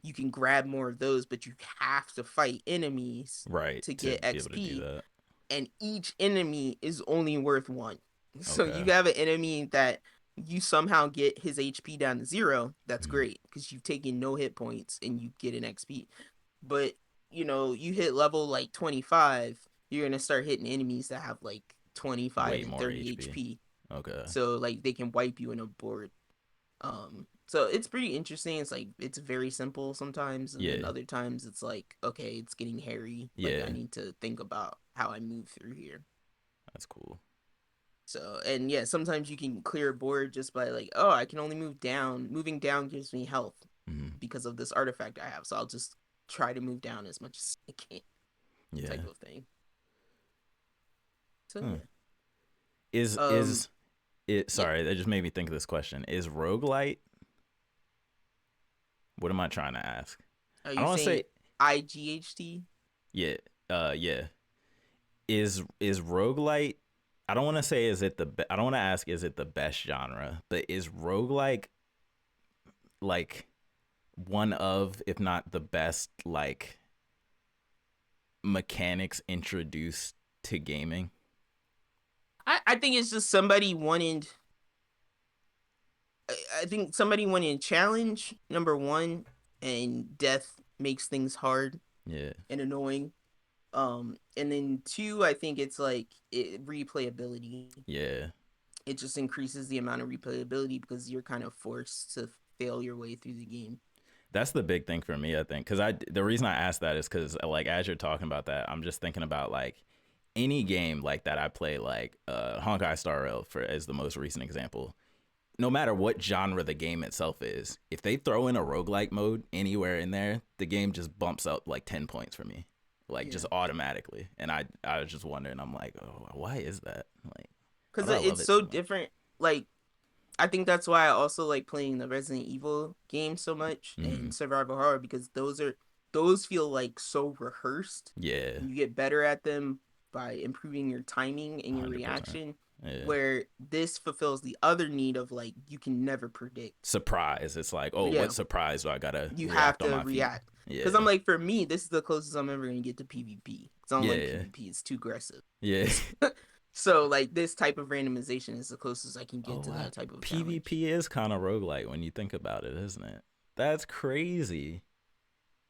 You can grab more of those, but you have to fight enemies Right, to to get be able to do XP, that. and each enemy is only worth 1. So Okay. you have an enemy that you somehow get his HP down to 0, that's great because you've taken no hit points and you get an XP. But you hit level like 25, you're gonna start hitting enemies that have like 25 Way and more 30 HP. HP. Okay. So like they can wipe you in a board. So it's pretty interesting. It's like it's very simple sometimes, and then other times it's like, okay, it's getting hairy. Like I need to think about how I move through here. That's cool. So, and yeah, sometimes you can clear a board just by like, oh, I can only move down. Moving down gives me health because of this artifact I have. So I'll just try to move down as much as I can. Yeah. Type of thing. So Is it sorry, that just made me think of this question. Is roguelite, what am I trying to ask? Are I you don't want to saying say IGHT? yeah. Yeah. Is roguelite, I don't want to say I don't want to ask is it the best genre, but is roguelike like one of, if not the best, like mechanics introduced to gaming? I think it's just somebody wanted. I think somebody wanted challenge, number one, and death makes things hard and annoying. And then 2, I think it's like replayability. Yeah. It just increases the amount of replayability because you're kind of forced to fail your way through the game. That's the big thing for me, I think, because the reason I asked that is because like as you're talking about that, I'm just thinking about like any game like that I play, like Honkai Star Rail for as the most recent example. No matter what genre the game itself is, if they throw in a roguelike mode anywhere in there, the game just bumps up like 10 points for me, like just automatically. And I was just wondering, I'm like, oh, why is that? Like, because it's so different. Like, I think that's why I also like playing the Resident Evil games so much and survival horror, because those feel like so rehearsed. Yeah. And you get better at them by improving your timing and your 100%. reaction. Yeah. Where this fulfills the other need of like you can never predict surprise. It's like, oh, what surprise do I gotta you react have to on my react feet? because I'm like, for me this is the closest I'm ever gonna get to PvP because I don't like PvP. It's too aggressive. So like this type of randomization is the closest I can get to that type of PvP challenge. is kind of roguelike when you think about it, isn't it? That's crazy.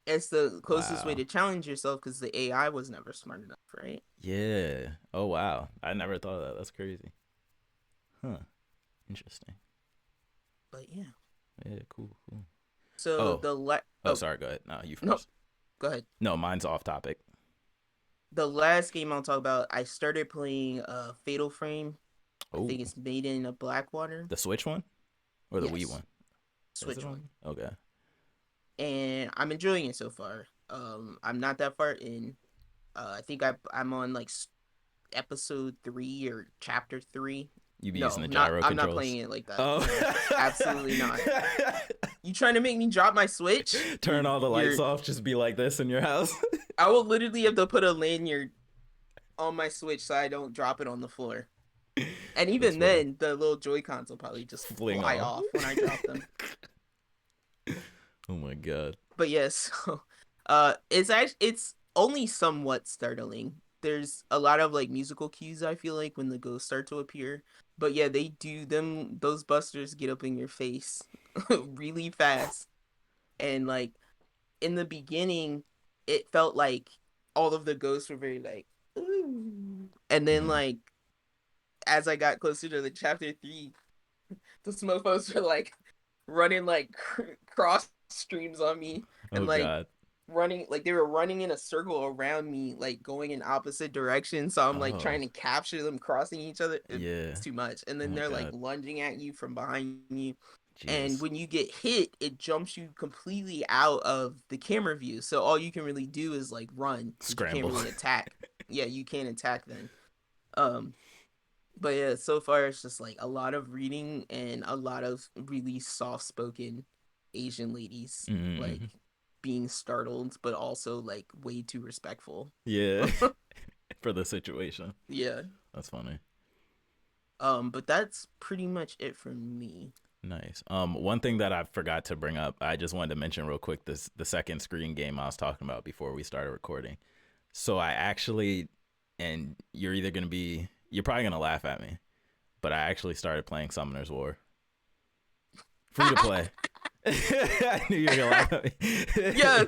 It's the closest way to challenge yourself because the AI was never smart enough, right? Yeah. Oh wow, I never thought of that. That's crazy. Huh. Interesting. But yeah. Yeah. Cool. So sorry. Go ahead. No, you first. No, go ahead. No, mine's off topic. The last game I'll talk about, I started playing Fatal Frame. Ooh. I think it's Made in Blackwater. The Switch one? Or the Wii one? Switch one. Okay. And I'm enjoying it so far. I'm not that far in. I think I'm on like episode 3 or chapter 3. You be using the gyro controls? I'm not playing it like that. Oh. Absolutely not. You trying to make me drop my Switch? Turn all the lights off, just be like this in your house? I will literally have to put a lanyard on my Switch so I don't drop it on the floor. And even then, the little Joy-Cons will probably just fly off when I drop them. Oh my god. But yes, it's only somewhat startling. There's a lot of like musical cues, I feel like, when the ghosts start to appear. But yeah, they do them. Those busters get up in your face really fast. And like in the beginning, it felt like all of the ghosts were very like, ooh. And then like as I got closer to the chapter 3, the mofos were like running like cross streams on me, and like running, like they were running in a circle around me, like going in opposite directions. So I'm like Oh, trying to capture them crossing each other. yeah. It's too much. And Oh then my they're like God. lunging at you from behind you. And Jesus. when you get hit, it jumps you completely out of the camera view. So all you can really do is like run because you can't Scramble. really attack. Yeah, you can't attack then. Um, but yeah, so far it's just like a lot of reading and a lot of really soft-spoken Asian ladies, like Mm-hmm. being startled, but also like way too respectful. Yeah. For the situation. Yeah. That's funny. But that's pretty much it for me. Nice. One thing that I forgot to bring up, I just wanted to mention real quick, this the second screen game I was talking about before we started recording. So I actually, and you're probably gonna laugh at me, but I actually started playing Summoner's War. Free to play. I knew you were gonna laugh at me. Yeah.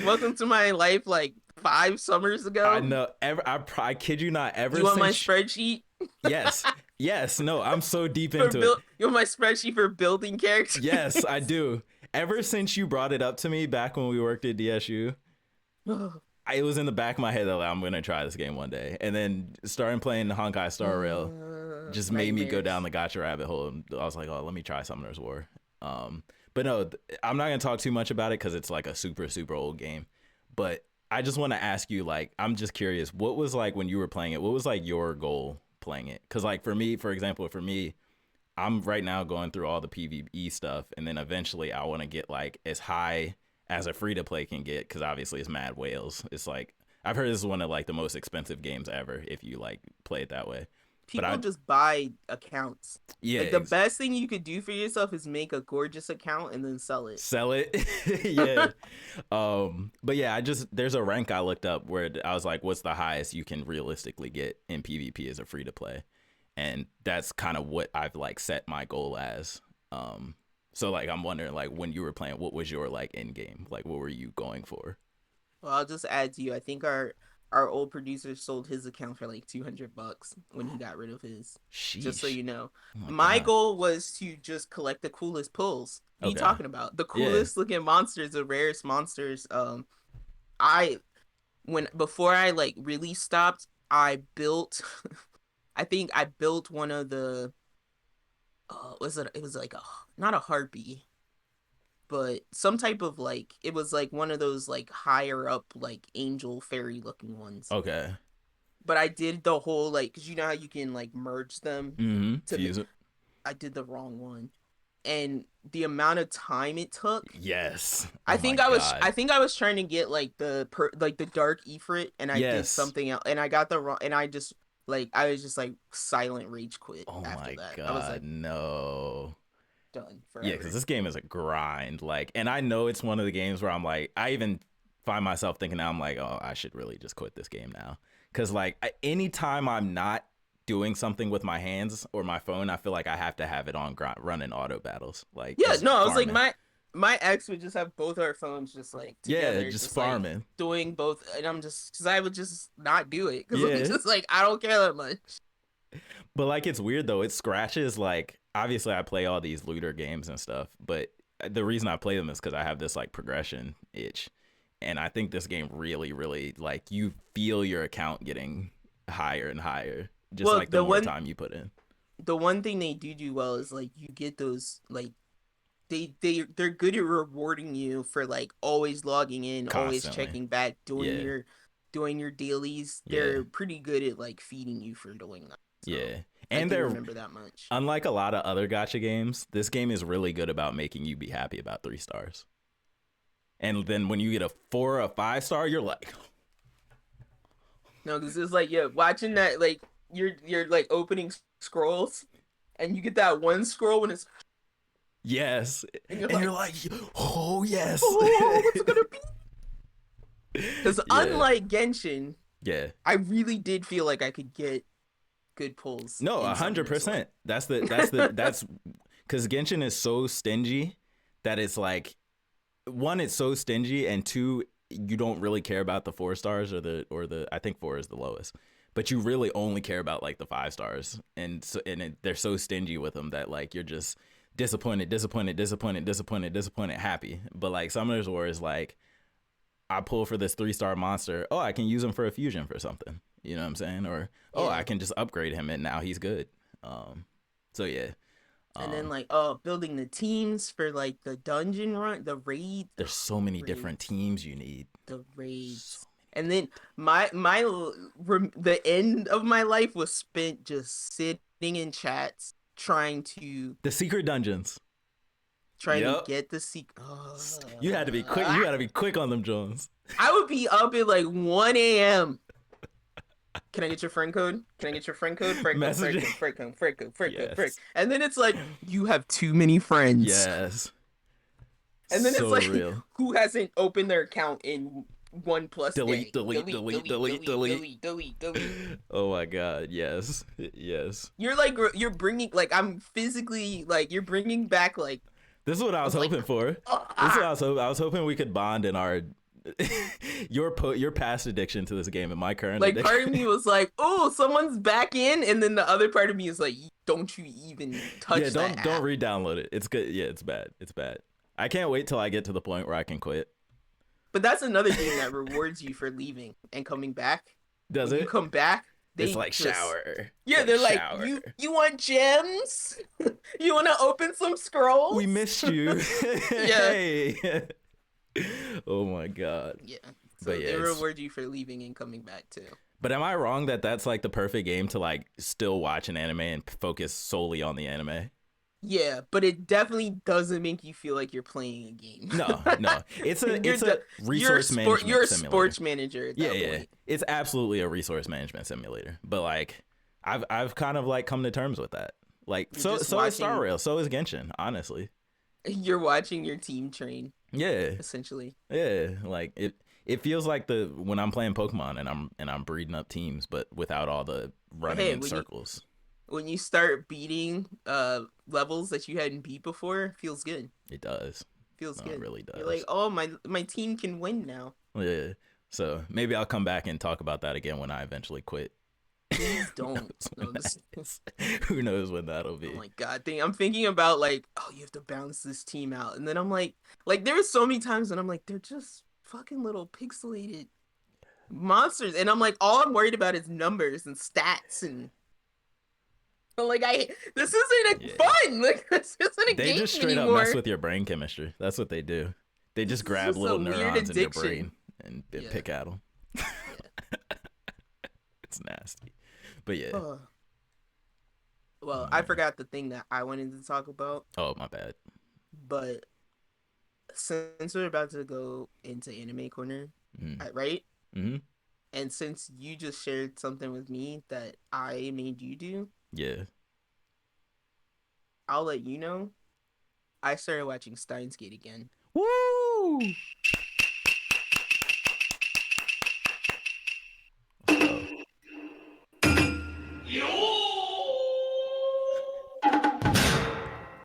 Welcome to my life like 5 summers I ago. know. I kid you not. Ever You want my since, spreadsheet yes, yes, no, I'm so deep for into it. build? You want my spreadsheet for building characters? Yes, I do. Ever since you brought it up to me back when we worked at DSU, it was in the back of my head that like, I'm gonna try this game one day, and then starting playing Honkai Star Rail just made me go down the gotcha rabbit hole. And I was like, oh, let me try Summoner's War. But no, I'm not gonna talk too much about it because it's like a super super old game. But I just want to ask you, like, I'm just curious, what was like when you were playing it? What was like your goal playing it? Because like for me, for example, I'm right now going through all the PvE stuff, and then eventually I want to get like as high as a free to play can get, because obviously it's Mad Whales. It's like I've heard this is one of like the most expensive games ever if you like play it that way. But People just buy accounts. Yeah, Like the best thing you could do for yourself is make a gorgeous account and then sell it. Sell it. Yeah. But yeah, there's a rank I looked up where I was like, what's the highest you can realistically get in PvP as a free to play? And that's kind of what I've like set my goal as. So like I'm wondering, like, when you were playing, what was your like end game? Like, what were you going for? Well, I'll just add to you. I think our old producer sold his account for like $200 when he got rid of his. Sheesh. Just so you know, Oh my God. goal was to just collect the coolest pulls. What are you talking about? The coolest looking monsters, the rarest monsters. I before I like really stopped, I built. I think I built one of the. Was it? It was like a not a harpy, but some type of like it was like one of those like higher up like angel fairy looking ones. Okay. But I did the whole like because you know how you can like merge them to Fuse it. I did the wrong one, and the amount of time it took. Yes. I Oh think my I was God. I think I was trying to get like like the dark Ifrit, and I did something else, and I got the wrong, and I just like I was just like silent rage quit Oh after my that. God. I was like no. done Yeah, forever. because this game is a grind. Like, and I know it's one of the games where I'm like, I even find myself thinking now, I'm like, oh, I should really just quit this game now. Because like anytime I'm not doing something with my hands or my phone, I feel like I have to have it on running auto battles. Like, Yeah, just no, I was like farming. my ex would just have both our phones just like together, Yeah, just farming. like doing both, and I'm just because I would just not do it because I'm Yeah. just like I don't care that much. But like, it's weird though. It scratches like, obviously I play all these looter games and stuff, but the reason I play them is because I have this like progression itch. And I think this game really, really like you feel your account getting higher and higher, just Well, like the more time you put in. the one thing they do well is like you get those like they're good at rewarding you for like always logging in, always Constantly. checking back, Yeah. doing your dailies. Yeah. They're pretty good at like feeding you for doing that. So Yeah. I And do they're remember that much. unlike a lot of other gacha games, this game is really good about making you be happy about 3 stars. And then when you get a 4 or a 5 star, you're like, No, because it's like yeah, watching that like you're like opening scrolls, and you get that one scroll when it's yes. and You're like, oh yes. oh, what's it gonna be? Because Yeah. unlike Genshin, Yeah. I really did feel like I could get good pulls. No, 100%. That's because Genshin is so stingy that it's like, one, it's so stingy, and two, you don't really care about the 4 stars or the I think 4 is the lowest, but you really only care about like the 5 stars, and so they're so stingy with them that like you're just disappointed, happy. But like Summoner's War is like, I pull for this 3-star monster. Oh, I can use him for a fusion for something. You know what I'm saying? Or I can just upgrade him and now he's good. So yeah. And then like building the teams for like the dungeon run, the raid. There's so many different teams you need. The raids. And then the end of my life was spent just sitting in chats trying to the secret dungeons. Trying to get the secret. You had to be quick. You got to be quick on them, Jones. I would be up at like 1 a.m. Can I get your friend code? Can I get your friend code? Friend code. And then it's like, you have too many friends. Yes. And then it's like, who hasn't opened their account in 1+ delete. Oh my God. Yes. Yes. You're bringing, like, I'm physically, like, you're bringing back, like, this is what I was hoping for. This is what I was hoping we could bond in our your past addiction to this game and my current addiction. Part of me was like, oh, someone's back in, and then the other part of me is like, don't you even touch that. Don't re-download it. It's good. Yeah, it's bad. It's bad. I can't wait till I get to the point where I can quit. But that's another game that rewards you for leaving and coming back. Does it? You come back. It's like shower. Yeah, they're like, you want gems? You want to open some scrolls? We missed you. Yeah. Oh my God. Yeah. So they reward you for leaving and coming back too. But am I wrong that that's like the perfect game to like still watch an anime and focus solely on the anime? Yeah, but it definitely doesn't make you feel like you're playing a game. No. It's a resource management simulator. You're a sports manager at that point. Yeah. It's absolutely a resource management simulator. But like I've kind of like come to terms with that. Like so is Star Rail, so is Genshin, honestly. You're watching your team train. Yeah. Essentially. Yeah, like it feels like when I'm playing Pokemon and I'm breeding up teams, but without all the running in circles. When you start beating levels that you hadn't beat before, it feels good. It does. Feels good. It really does. You're like, oh, my team can win now. Yeah. So maybe I'll come back and talk about that again when I eventually quit. Please don't. Who knows when that'll be. Oh my God. I'm thinking about like, oh, you have to balance this team out. And then I'm like there were so many times when I'm like, they're just fucking little pixelated monsters. And I'm like, all I'm worried about is numbers and stats and like this isn't fun. Like this isn't a game anymore. They just straight up mess with your brain chemistry. That's what they do. They just grab little neurons in your brain and pick at them. Yeah. It's nasty. But yeah. Well, I forgot the thing that I wanted to talk about. Oh, my bad. But since we're about to go into Anime Corner, right? Mm-hmm. And since you just shared something with me that I made you do. Yeah. I'll let you know. I started watching Steins Gate again. Woo!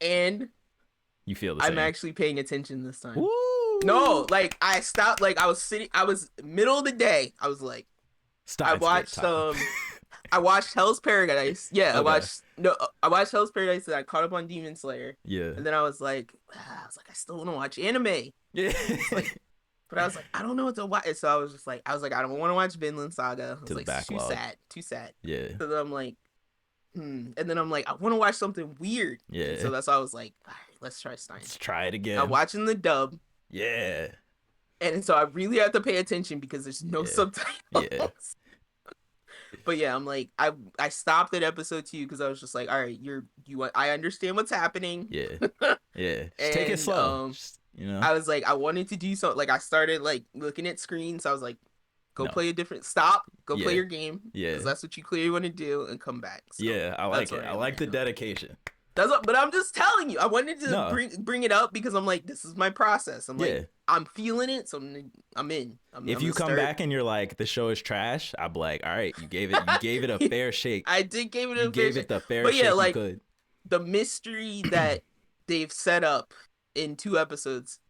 And you feel the same. I'm actually paying attention this time. Woo! No, like I stopped. Like I was middle of the day. I was like, I watched Hell's Paradise. Yeah, okay. I watched Hell's Paradise and I caught up on Demon Slayer. Yeah. And then I was like, I still want to watch anime. Yeah. But I was like, I don't know what to watch. So I was like, I don't want to watch Vinland Saga. I was like, too sad. Yeah. So then I'm like, And then I'm like, I want to watch something weird. Yeah. And so that's why I was like, all right, let's try Steins. Let's try it again. I'm watching the dub. Yeah. And so I really have to pay attention because there's no subtitles. Yeah. But yeah, I'm like, I stopped at episode 2 because I was just like, all right, I understand what's happening. Yeah. Yeah. Just take it slow. I was like, I wanted to do something. Like I started like looking at screens. So I was like, go play play your game. Yeah. Because that's what you clearly want to do and come back. So yeah, I like it. I like the dedication. But I'm just telling you, I wanted to bring it up because I'm like, this is my process. I'm like, I'm feeling it, so I'm in. If you come back and you're like, the show is trash, I'm like, all right, you gave it a fair shake. I did give it a fair shake. You gave it the fair shake you could. The mystery that they've set up in 2 episodes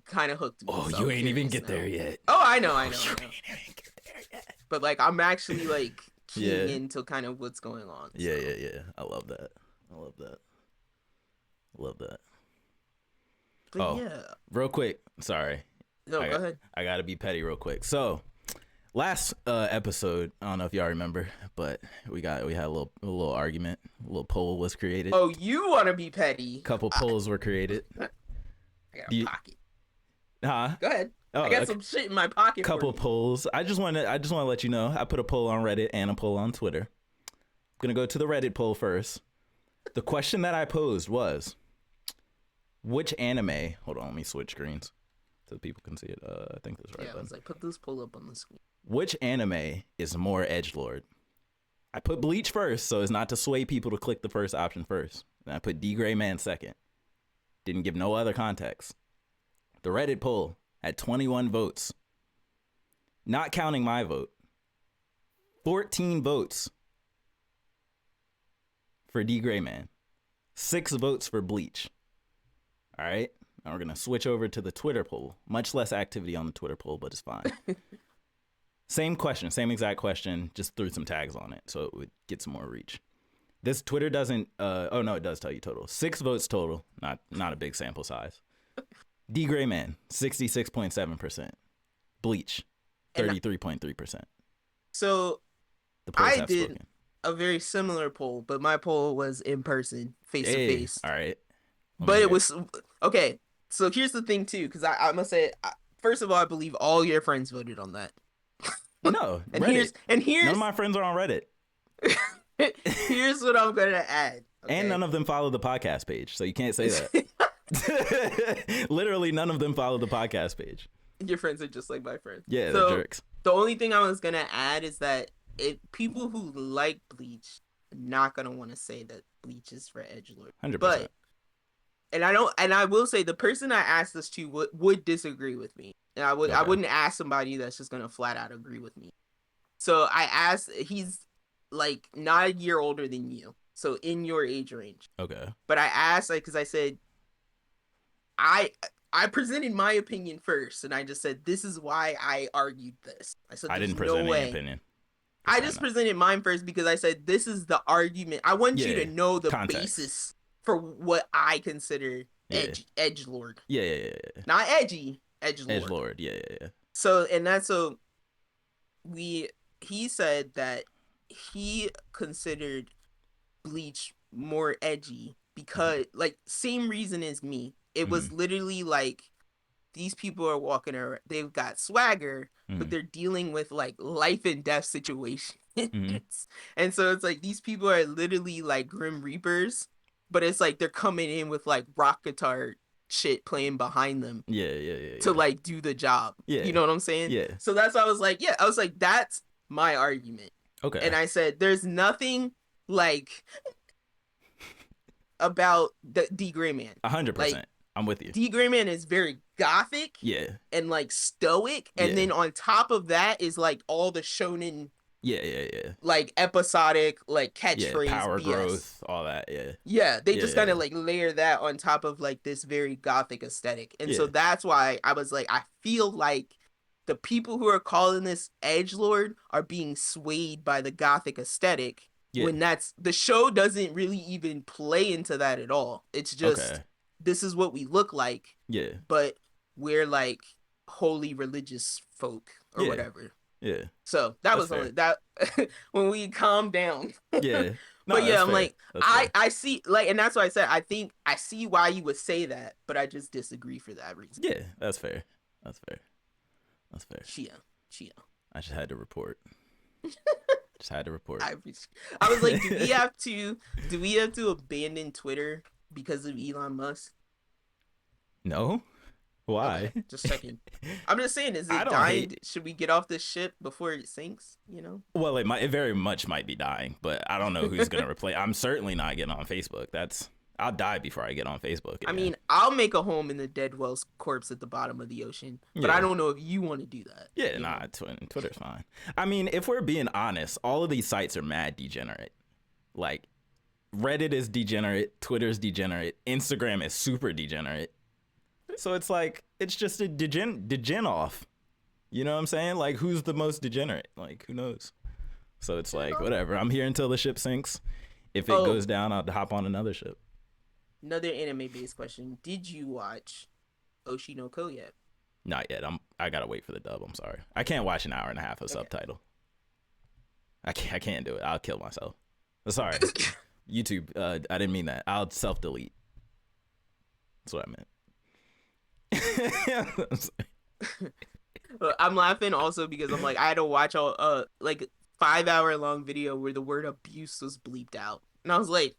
kind of hooked me. Oh, so you ain't even get there yet. Oh, I know. You ain't even get there yet. But like, I'm actually like keying into kind of what's going on. So. Yeah. I love that. But real quick. Sorry. No, go ahead. I gotta be petty real quick. So last episode, I don't know if y'all remember, but we had a little argument. A little poll was created. Oh, you want to be petty? Couple polls were created. I got a pocket. Huh? Go ahead. I got some shit in my pocket. Couple polls. I just want to let you know. I put a poll on Reddit and a poll on Twitter. I'm gonna go to the Reddit poll first. The question that I posed was, which anime? Hold on, let me switch screens so people can see it. I think that's right. Yeah, I was like, put this poll up on the screen. Which anime is more edgelord? I put Bleach first, so as not to sway people to click the first option first. And I put D Gray Man second. Didn't give no other context. The Reddit poll had 21 votes. Not counting my vote. 14 votes for D Gray Man. 6 votes for Bleach. All right. Now we're going to switch over to the Twitter poll. Much less activity on the Twitter poll, but it's fine. Same question, same exact question, just threw some tags on it so it would get some more reach. This Twitter doesn't, oh no, it does tell you total. 6 votes total, not a big sample size. D Gray Man, 66.7%. Bleach, 33.3%. So I did a very similar poll, but my poll was in person, face to face. All right. But it was, okay, so here's the thing too, because I must say, first of all, I believe all your friends voted on that. No, and Reddit. Here's none of my friends are on Reddit. Here's what I'm gonna add. Okay? And none of them follow the podcast page, so you can't say that. Literally, none of them follow the podcast page. Your friends are just like my friends. Yeah, they're jerks. The only thing I was gonna add is that people who like Bleach are not gonna want to say that Bleach is for edgelord. 100%. But and I will say the person I asked this to would disagree with me. And I wouldn't ask somebody that's just gonna flat out agree with me. So I asked, he's like not a year older than you, so in your age range. Okay. But I asked, like, because I said, I presented my opinion first, and I just said this is why I argued this. I said I didn't present any opinion. I just presented mine first because I said this is the argument. I want you to know the basis for what I consider edgelord. Yeah. Not edgy. Edgelord, yeah. So he said that he considered Bleach more edgy because, like, same reason as me. It was literally like these people are walking around, they've got swagger, but they're dealing with like life and death situations. And so it's like these people are literally like Grim Reapers, but it's like they're coming in with like rock guitar shit playing behind them to like do the job. You know what I'm saying? So that's why I was like, that's my argument. Okay. And I said there's nothing like about the D Gray Man. 100%. Like, I'm with you. D Gray Man is very gothic and like stoic, and then on top of that is like all the shonen like episodic, like catchphrase, power BS. Growth, all that. They just kind of like layer that on top of like this very gothic aesthetic. And so that's why I was like, I feel like the people who are calling this edgelord are being swayed by the gothic aesthetic, when the show doesn't really even play into that at all. It's just this is what we look like, but we're like holy religious folk or whatever. So that was only that when we calmed down. No, but I'm like, I see, like, and that's why I said I think I see why you would say that, but I just disagree for that reason. That's fair. Chia. I just had to report. I was like, do we have to abandon Twitter because of Elon Musk? No. Why? Okay, just checking. I'm just saying, is it dying? Should we get off this ship before it sinks? You know? Well, it very much might be dying, but I don't know who's gonna replace. I'm certainly not getting on Facebook. I'll die before I get on Facebook again. I mean, I'll make a home in the dead whale's corpse at the bottom of the ocean, but I don't know if you want to do that. Twitter's fine. I mean, if we're being honest, all of these sites are mad degenerate. Like, Reddit is degenerate, Twitter's degenerate, Instagram is super degenerate. So it's like, it's just a degen off. You know what I'm saying? Like, who's the most degenerate? Like, who knows? So it's like, whatever. I'm here until the ship sinks. If it goes down, I'll hop on another ship. Another anime-based question. Did you watch Oshi no Ko yet? Not yet. I gotta wait for the dub. I'm sorry. I can't watch an hour and a half of subtitle. I can't do it. I'll kill myself. Sorry. YouTube, I didn't mean that. I'll self-delete. That's what I meant. I'm laughing also because I'm like, I had to watch a like 5-hour long video where the word abuse was bleeped out. And I was like,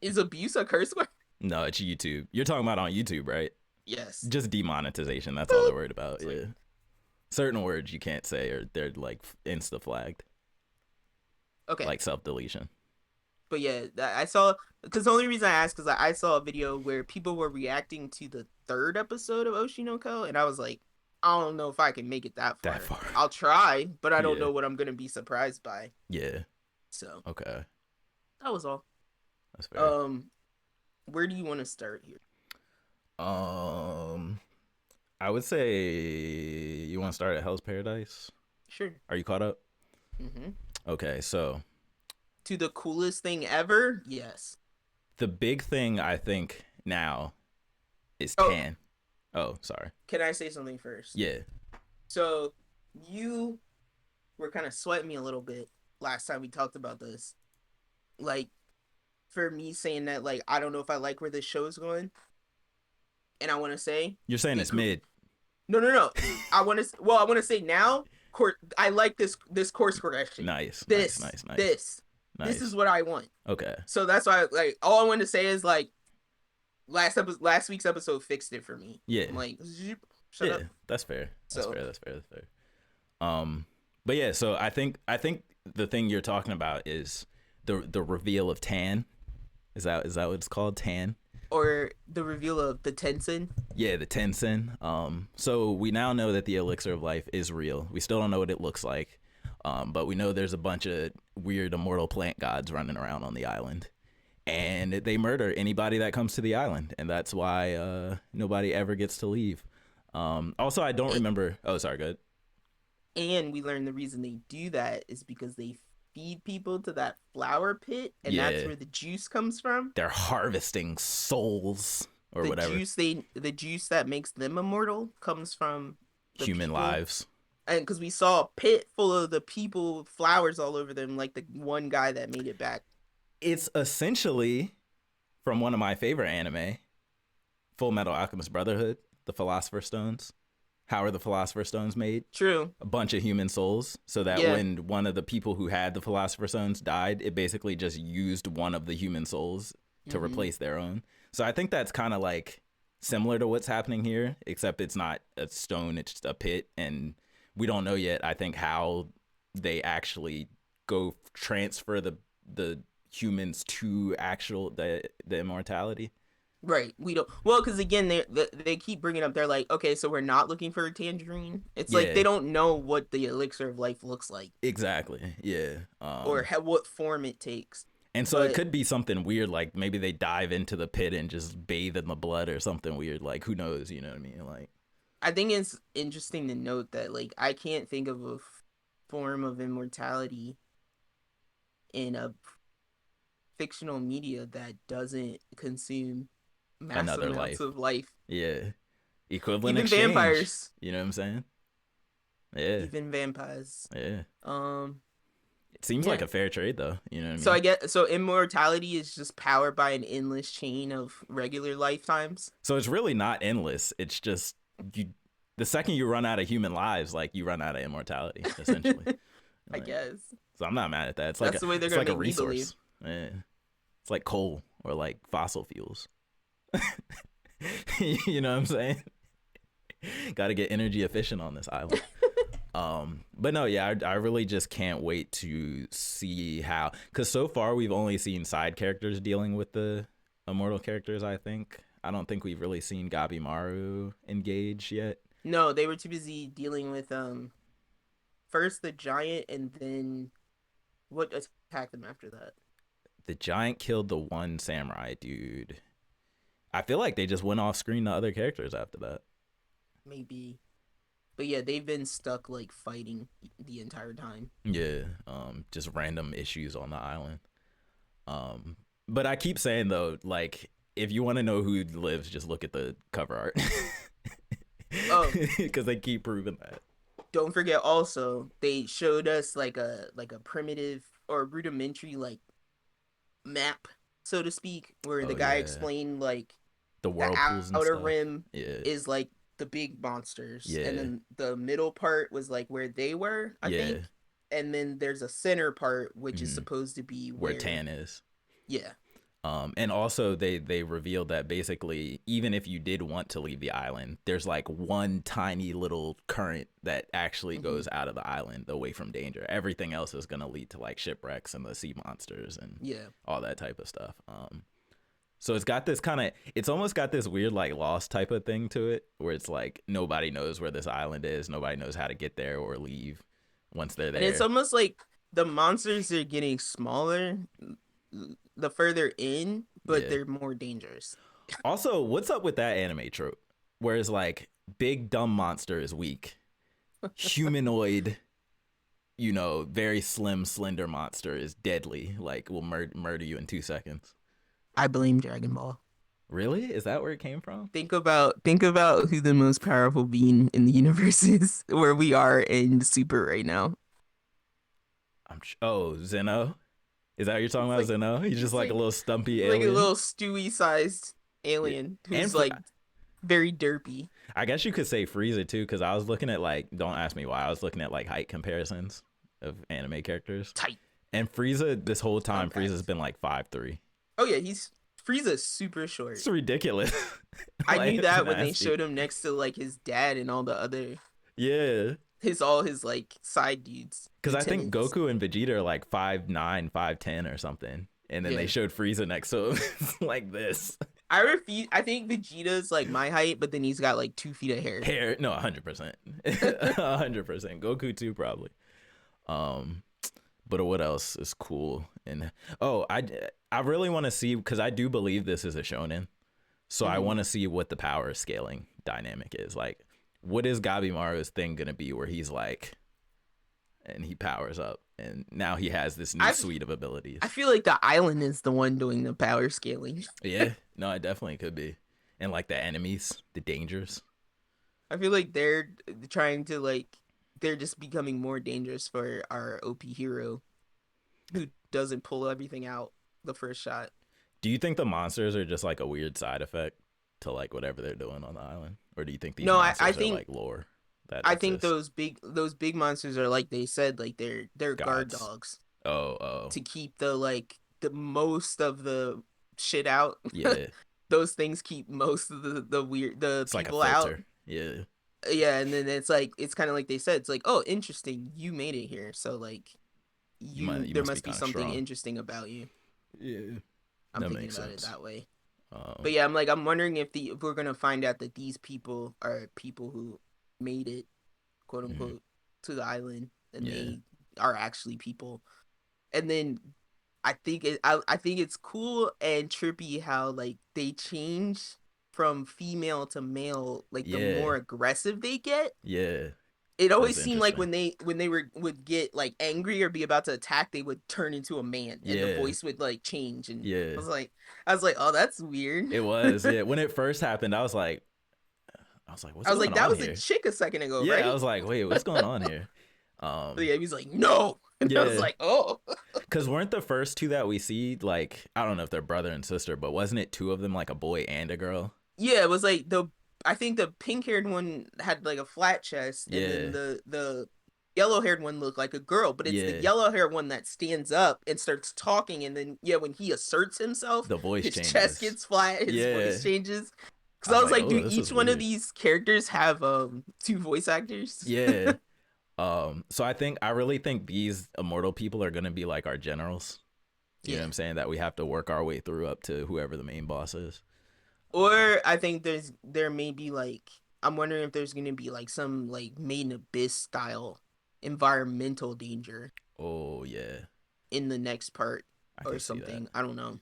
is abuse a curse word? No, it's YouTube. You're talking about on YouTube, right? Yes. Just demonetization. That's all they're worried about. Yeah. Certain words you can't say or they're like insta flagged. Okay. Like self-deletion. But yeah, I saw, because the only reason I asked is I saw a video where people were reacting to the 3rd episode of Oshinoko, and I was like, I don't know if I can make it that far. I'll try, but I don't know what I'm gonna be surprised by. Yeah. So. Okay. That was all. That's fair. Where do you want to start here? I would say you want to start at Hell's Paradise. Sure. Are you caught up? Mm-hmm. Okay, so. To the coolest thing ever? Yes. The big thing I think now is Tan. Oh, sorry. Can I say something first? Yeah. So you were kind of sweating me a little bit last time we talked about this. Like, for me saying that, like, I don't know if I like where this show is going. And I want to say... You're saying it's mid. No. I want to say now, I like this course correction. Nice. This is what I want. Okay. So that's why, like, all I want to say is, like, last week's episode fixed it for me. Yeah. I'm like, shut up. That's fair. That's fair. But yeah, so I think the thing you're talking about is the reveal of Tan. Is that what it's called? Tan? Or the reveal of the Tensen? Yeah, the Tensen. So we now know that the elixir of life is real. We still don't know what it looks like. But we know there's a bunch of weird immortal plant gods running around on the island. And they murder anybody that comes to the island. And that's why nobody ever gets to leave. Also, I don't remember. Oh, sorry, go ahead. And we learned the reason they do that is because they feed people to that flower pit. And that's where the juice comes from. They're harvesting souls or whatever. The juice that makes them immortal comes from human lives. And because we saw a pit full of the people, flowers all over them, like the one guy that made it back. It's essentially from one of my favorite anime, Full Metal Alchemist Brotherhood, the Philosopher's Stones. How are the Philosopher's Stones made? True. A bunch of human souls, so that when one of the people who had the Philosopher's Stones died, it basically just used one of the human souls to replace their own. So I think that's kind of like similar to what's happening here, except it's not a stone, it's just a pit, and we don't know yet, I think, how they actually go transfer the humans to the immortality. Right. We don't. Well, because again, they keep bringing up. They're like, okay, so we're not looking for a tangerine. It's like they don't know what the elixir of life looks like. Exactly. Yeah. Or what form it takes. And so it could be something weird, like maybe they dive into the pit and just bathe in the blood or something weird. Like, who knows? You know what I mean? Like, I think it's interesting to note that, like, I can't think of a form of immortality in a fictional media that doesn't consume massive amounts of life. Yeah. Equivalent even exchange. Vampires. You know what I'm saying? Yeah. Even vampires. Yeah. It seems like a fair trade, though. You know what I mean? So immortality is just powered by an endless chain of regular lifetimes. So it's really not endless. It's just the second you run out of human lives, like, you run out of immortality, essentially. I guess. So I'm not mad at that. It's That's the way they're gonna make me believe. Yeah. It's like coal or like fossil fuels. You know what I'm saying? Got to get energy efficient on this island. But no, yeah, I really just can't wait to see how, because so far we've only seen side characters dealing with the immortal characters. I don't think we've really seen Gabimaru engage yet. No, they were too busy dealing with first the giant, and then what attacked them after that? The giant killed the one samurai dude. I feel like they just went off screen to other characters after that. Maybe. But yeah, they've been stuck, like, fighting the entire time. Yeah, just random issues on the island. But I keep saying, though, like, if you want to know who lives, just look at the cover art. because they keep proving that. Don't forget also they showed us like a primitive or rudimentary like map, so to speak, where the Oh guy yeah, explained like the the whirlpools and outer stuff. rim Yeah, is like the big monsters, and yeah, then the middle part was like where they were, I yeah. think, and then there's a center part which is Mm. supposed to be Where where, Tan is. yeah. And also they revealed that basically even if you did want to leave the island, there's like one tiny little current that actually goes out of the island away from danger. Everything else is gonna lead to like shipwrecks and the sea monsters and Yeah. all that type of stuff. So it's got this kind of, it's almost got this weird like Lost type of thing to it, where it's like nobody knows where this island is, nobody knows how to get there or leave once they're And it's there. almost like the monsters are getting smaller the further in, but Yeah. they're more dangerous. Also, what's up with that anime trope? Whereas like big dumb monster is weak, humanoid, very slim, slender monster is deadly. Like will murder you in 2 seconds. I blame Dragon Ball. Really? Is that where it came from? Think about who the most powerful being in the universe is, where we are in Super right now. Oh, Zeno. Is that what you're talking It's about, like Zeno? He's just it's like a like little stumpy he's like a alien. little Stewie sized Yeah. alien And who's like very derpy. I guess you could say Frieza too, because I was looking at like, don't ask me why, I was looking at like height comparisons of anime characters. Tight. And Frieza, this whole time, Compact. Frieza's been like 5'3". Oh yeah, he's Frieza's super short. It's ridiculous. I Like, knew it's that when they nasty. showed him next to like his dad and all the other Yeah. all his like side dudes. Because I think lieutenants. Goku and Vegeta are like 5'9", 5'10" or something. And then Yeah. they showed Frieza next to him like this. I refuse. I think Vegeta's like my height, but then he's got like 2 feet of hair. Hair, no, 100%. 100%. Goku too, probably. But what else is cool? And I really want to see, because I do believe this is a shonen. So I want to see what the power scaling dynamic is. Like, what is Gabimaru's thing going to be where he's like, and he powers up, and now he has this new suite of abilities. I feel like the island is the one doing the power scaling. Yeah, no, it definitely could be. And like the enemies, the dangers. I feel like they're trying to like they're just becoming more dangerous for our OP hero who doesn't pull everything out the first shot. Do you think the monsters are just like a weird side effect to like whatever they're doing on the island, or do you think these monsters I think are like lore? I think those big monsters are like they said, like they're guard dogs. Oh. To keep the most of the shit out. Yeah. Those things keep most of the weird it's people like a out. filter. Yeah. Yeah, and then it's kind of like they said, it's like, oh, interesting, you made it here, so like there must be something strong. Interesting about you. Yeah. I'm thinking about it that way. But yeah, I'm wondering if we're gonna find out that these people are people who made it, quote unquote, to the island, and they are actually people. And then I think it's cool and trippy how like they change from female to male, like the more aggressive they get. Yeah. It always seemed like when they would get like angry or be about to attack, they would turn into a man, and the voice would like change. And I was like, oh, that's weird. It was, yeah. When it first happened, I was like, what's going on here? That was a chick a second ago, right? Yeah, I was like, wait, what's going on here? Yeah, he was like, no. And I was like, oh. Because weren't the first two that we see, like, I don't know if they're brother and sister, but wasn't it two of them, like a boy and a girl? Yeah, it was like I think the pink-haired one had like a flat chest, and then the yellow-haired one looked like a girl, but it's the yellow-haired one that stands up and starts talking, and then when he asserts himself, the voice his changes. chest gets flat, his voice changes. Because I was like, do each one of these characters have 2 voice actors? Yeah. So I really think these immortal people are gonna be like our generals. You know what I'm saying? That we have to work our way through up to whoever the main boss is. Or I think there may be like, I'm wondering if there's gonna be like some like Made in Abyss style environmental danger. Oh yeah. In the next part or something. I don't know.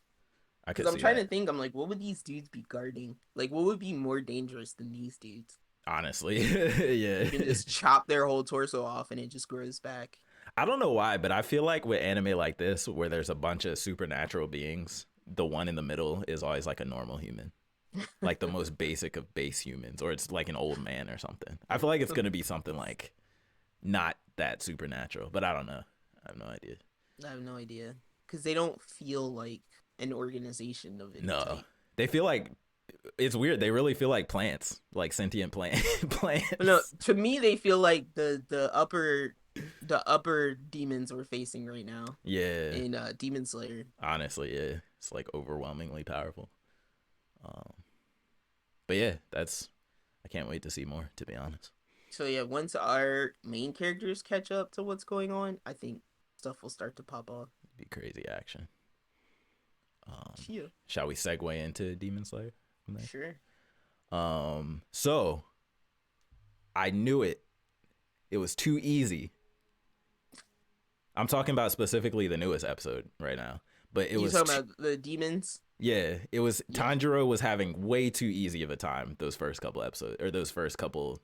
Because I'm trying to think. I'm like, what would these dudes be guarding? Like, what would be more dangerous than these dudes? Honestly, yeah. You can just chop their whole torso off and it just grows back. I don't know why, but I feel like with anime like this, where there's a bunch of supernatural beings, the one in the middle is always like a normal human. like the most basic of base humans, or it's like an old man or something. I feel like it's gonna be something like not that supernatural, but I don't know. I have no idea. I have no idea because they don't feel like an organization of any type. They feel like it's weird. They really feel like plants, like sentient plants. No, to me they feel like the upper demons we're facing right now. Yeah. In Demon Slayer. Honestly, yeah, it's like overwhelmingly powerful. But yeah, I can't wait to see more, to be honest. So yeah, once our main characters catch up to what's going on, I think stuff will start to pop off. Be crazy action. Shall we segue into Demon Slayer? Sure. So I knew it. It was too easy. I'm talking about specifically the newest episode right now, but it was talking about the demons. Yeah, it was. Yeah. Tanjiro was having way too easy of a time those first couple episodes, or those first couple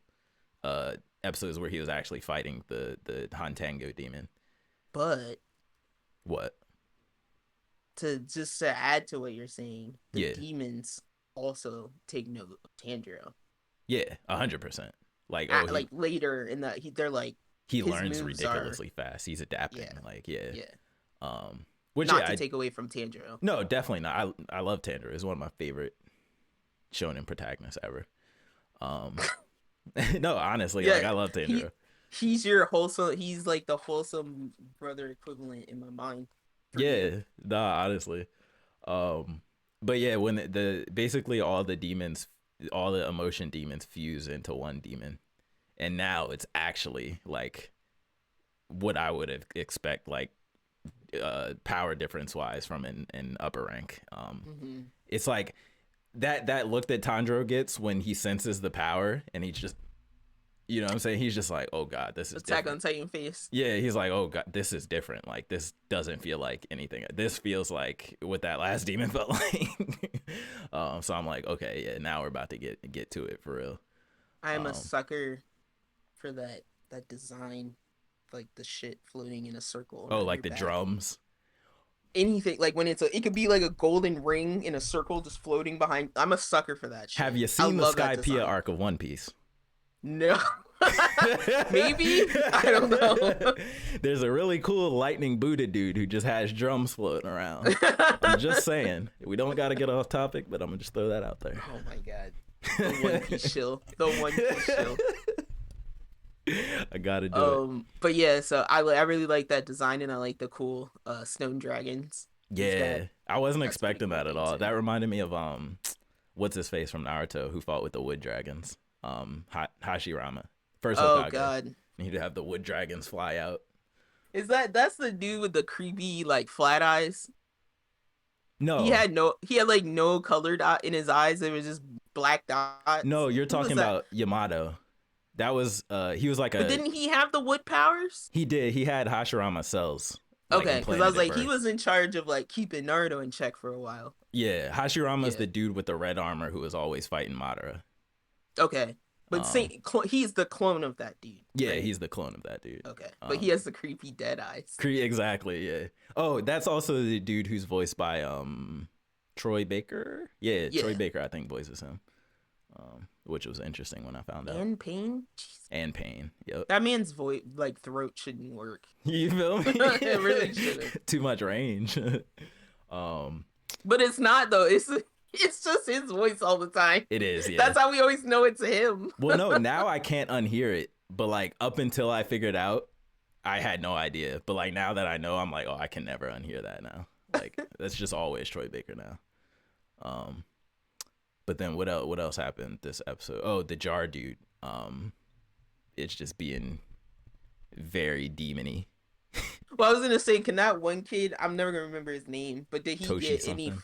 episodes where he was actually fighting the Hantango demon. But what? To add to what you're saying, the demons also take note of Tanjiro. Yeah, 100%. Like like later in that, they're like he learns ridiculously fast. He's adapting. Yeah. Like yeah. Which not to take away from Tanjiro. No, definitely not. I love Tanjiro. He's one of my favorite shonen protagonists ever. No, honestly, like I love Tanjiro. He's your wholesome. He's like the wholesome brother equivalent in my mind. Yeah, honestly. But yeah, when the basically all the demons, all the emotion demons fuse into one demon, and now it's actually like what I would expect, like power difference wise from an upper rank. It's like that look that Tanjiro gets when he senses the power, and he just, you know what I'm saying, he's just like, oh god, this is Attack on Titan face. Yeah, he's like, oh god, this is different. Like this doesn't feel like anything. This feels like what that last demon felt like. So I'm like, okay, yeah, now we're about to get to it for real. I'm a sucker for that design, like the shit floating in a circle. Oh, like the drums. Anything, like when it could be like a golden ring in a circle just floating behind. I'm a sucker for that shit. Have you seen the Skypiea arc of One Piece? No. Maybe? I don't know. There's a really cool lightning Buddha dude who just has drums floating around. I'm just saying. We don't got to get off topic, but I'm going to just throw that out there. Oh my god. The One Piece chill. The One Piece chill. I gotta do it. But yeah, so I really like that design, and I like the cool stone dragons. Yeah, I wasn't expecting that at all. Too. That reminded me of what's his face from Naruto who fought with the wood dragons. Hashirama. First Hokage. Oh god. He'd have the wood dragons fly out. That's the dude with the creepy like flat eyes? No. He had like no color dot in his eyes. It was just black dots. No, you're talking about Yamato. That was he was like But didn't he have the wood powers? He did. He had Hashirama cells. Okay, because I was like, he was in charge of like keeping Naruto in check for a while. Yeah, Hashirama's the dude with the red armor who was always fighting Madara. Okay, but he's the clone of that dude. Yeah, right? He's the clone of that dude. Okay, but he has the creepy dead eyes. Exactly. Yeah. Oh, that's also the dude who's voiced by Troy Baker. Yeah, Troy Baker, I think voices him. Which was interesting when I found out. And Pain? Jeez. And Pain, yep. That man's voice, like, throat shouldn't work. You feel me? It really shouldn't. Too much range. But it's not, though. It's just his voice all the time. It is, yeah. That's how we always know it's him. Well, no, now I can't unhear it. But, like, up until I figured out, I had no idea. But, like, now that I know, I'm like, oh, I can never unhear that now. Like, that's just always Troy Baker now. But then what else happened this episode? Oh, the jar dude. It's just being very demony. Well, I was gonna say, can that one kid? I'm never gonna remember his name, but did he get something?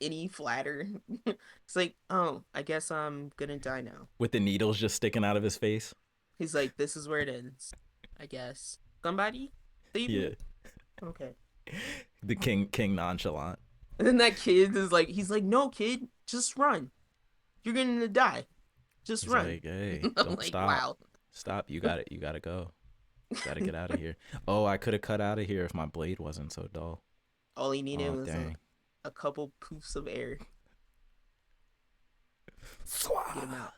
any flatter? It's like, oh, I guess I'm gonna die now. With the needles just sticking out of his face. He's like, this is where it ends. I guess. Somebody? Save me? Okay. The king nonchalant. And then that kid is like, he's like, no, kid, just run. You're gonna die. Just run. Like, hey, don't like, stop. Wow. Stop. You got it. You gotta go. You gotta get out of here. Oh, I could have cut out of here if my blade wasn't so dull. All he needed was a couple poofs of air. Get him out.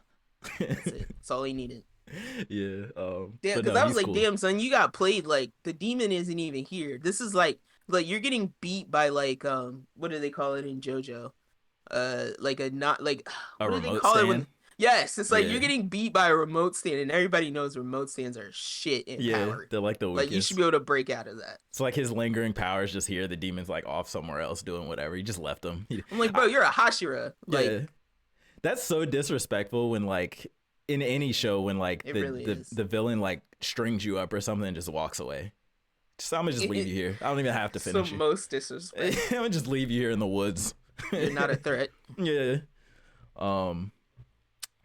That's it. That's all he needed. Yeah. Yeah, because I was like, cool. Damn, son, you got played. Like, the demon isn't even here. This is like you're getting beat by like what do they call it in JoJo? Like a not like what do they call stand? It when yes, it's like you're getting beat by a remote stand, and everybody knows remote stands are shit in power. They're like the weakest. Like, you should be able to break out of that. It's like his lingering power is just here. The demon's like off somewhere else doing whatever. He just left him. I'm like, bro, you're a Hashira. Like, yeah. That's so disrespectful when like in any show when like the villain like strings you up or something and just walks away. I'm gonna just leave you here. I don't even have to finish. The most disrespectful. I'm gonna just leave you here in the woods. You're not a threat. Yeah.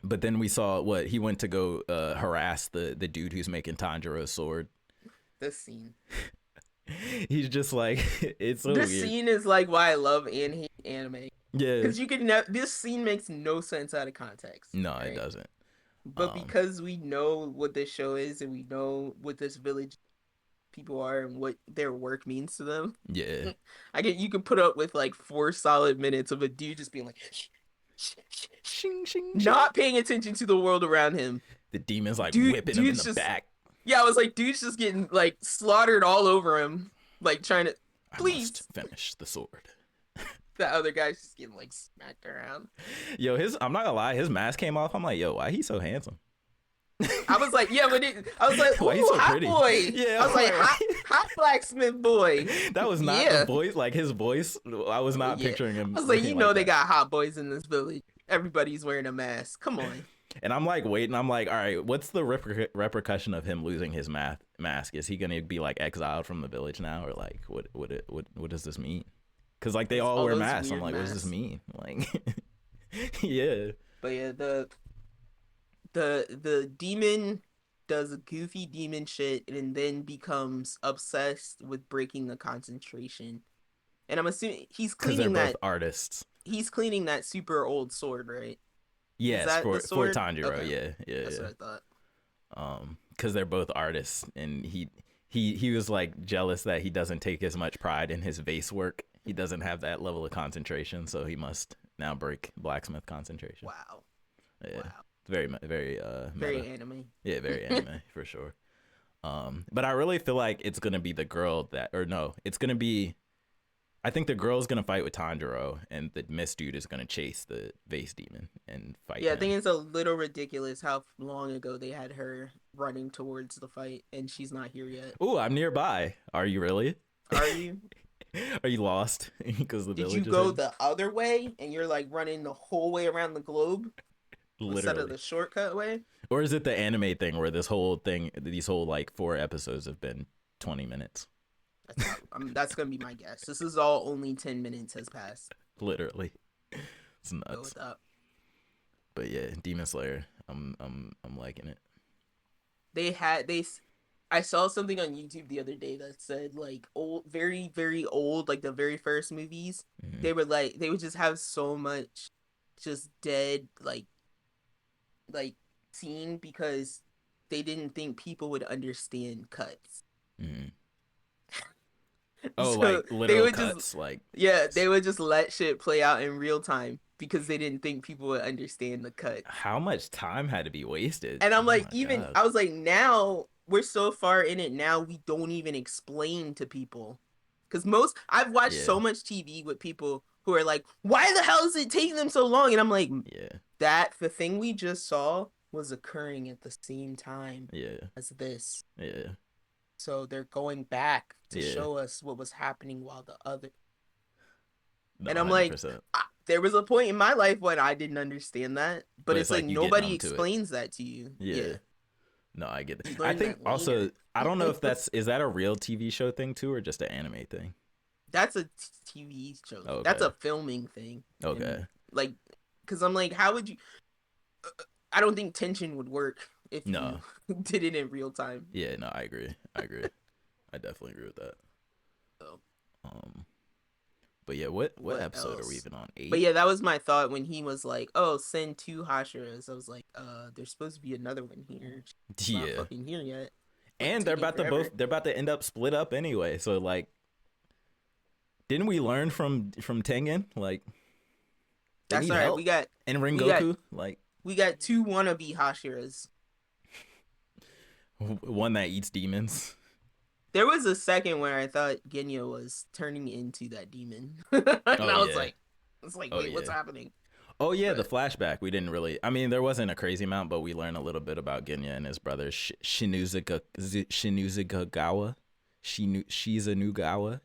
But then we saw what he went to go harass the dude who's making Tanjiro's sword. This scene. He's just like, it's so this weird. Scene is like why I love and hate anime. Yeah. Because you can this scene makes no sense out of context. No, right? It doesn't. But because we know what this show is and we know what this village people are and what their work means to them. Yeah. You can put up with like 4 solid minutes of a dude just being like shing, shing, not paying attention to the world around him. The demon's like whipping him in the back. Yeah, I was like, dude's just getting like slaughtered all over him, like trying to please finish the sword. The other guy's just getting like smacked around. Yo, I'm not gonna lie, his mask came off. I'm like, yo, why he so handsome? I was like, yeah, I was like, why he's so hot pretty? Boy. Yeah, I was like, hot blacksmith boy. That was not the voice, like his voice. I was not picturing him. I was like, they got hot boys in this village. Everybody's wearing a mask. Come on. And I'm like waiting. I'm like, all right, what's the repercussion of him losing his mask? Is he gonna be like exiled from the village now, or like what does this mean? Because like they all wear masks. I'm like, what does this mean? Like, yeah. But yeah, the demon does a goofy demon shit and then becomes obsessed with breaking the concentration. And I'm assuming he's cleaning that. Both artists. He's cleaning that super old sword, right? Yes, for Tanjiro. Okay. Yeah. That's what I thought. Because they're both artists, and he was like jealous that he doesn't take as much pride in his vase work. He doesn't have that level of concentration, so he must now break blacksmith concentration. Wow. Yeah. Wow. Very very anime. Yeah, very anime for sure. But I really feel like it's gonna be the girl it's gonna be. I think the girl's gonna fight with Tanjiro, and the mist dude is gonna chase the vase demon and fight. Yeah, I think it's a little ridiculous how long ago they had her running towards the fight, and she's not here yet. Ooh, I'm nearby. Are you really? Are you? Are you lost? Because the village. Did you go the other way, and you're like running the whole way around the globe? Literally. Instead of the shortcut way? Or is it the anime thing where these whole like 4 episodes have been 20 minutes? That's gonna be my guess. This is all only 10 minutes has passed. Literally, it's nuts. Go with that. But yeah, Demon Slayer, I'm liking it. I saw something on YouTube the other day that said like old, very very old, like the very first movies. Mm-hmm. They would just have so much just dead like scene because they didn't think people would understand cuts. Mm-hmm. Oh, so like literal cuts, they would just let shit play out in real time because they didn't think people would understand the cut. How much time had to be wasted? And I'm like, I was like, now we're so far in it now, we don't even explain to people. Because I've watched so much TV with people who are like, why the hell is it taking them so long? And I'm like, the thing we just saw was occurring at the same time as this. Yeah. So they're going back to show us what was happening while the other. No, and I'm 100%. Like, there was a point in my life when I didn't understand that, but it's like nobody explains that to you. Yeah. No, I get it. I think also, I don't know if is that a real TV show thing too, or just an anime thing? That's a TV show. Okay. That's a filming thing. Okay. And, like, because I'm like, how would you? I don't think tension would work if you did it in real time. Yeah, no, I agree. I definitely agree with that. So, but yeah, what episode are we even on? 8? But yeah, that was my thought when he was like, "Oh, send 2 Hashiras." I was like, there's supposed to be another one here. It's not fucking here yet. And they're about to end up split up anyway. So like, didn't we learn from Tengen? Like, They That's need all right. help. And Rengoku, like we got 2 wannabe Hashiras. One that eats demons. There was a second where I thought Genya was turning into that demon. And I was like, wait, what's happening? Oh, yeah, the flashback. We didn't really... I mean, there wasn't a crazy amount, but we learned a little bit about Genya and his brother, Shinuzagawa. Shizunugawa.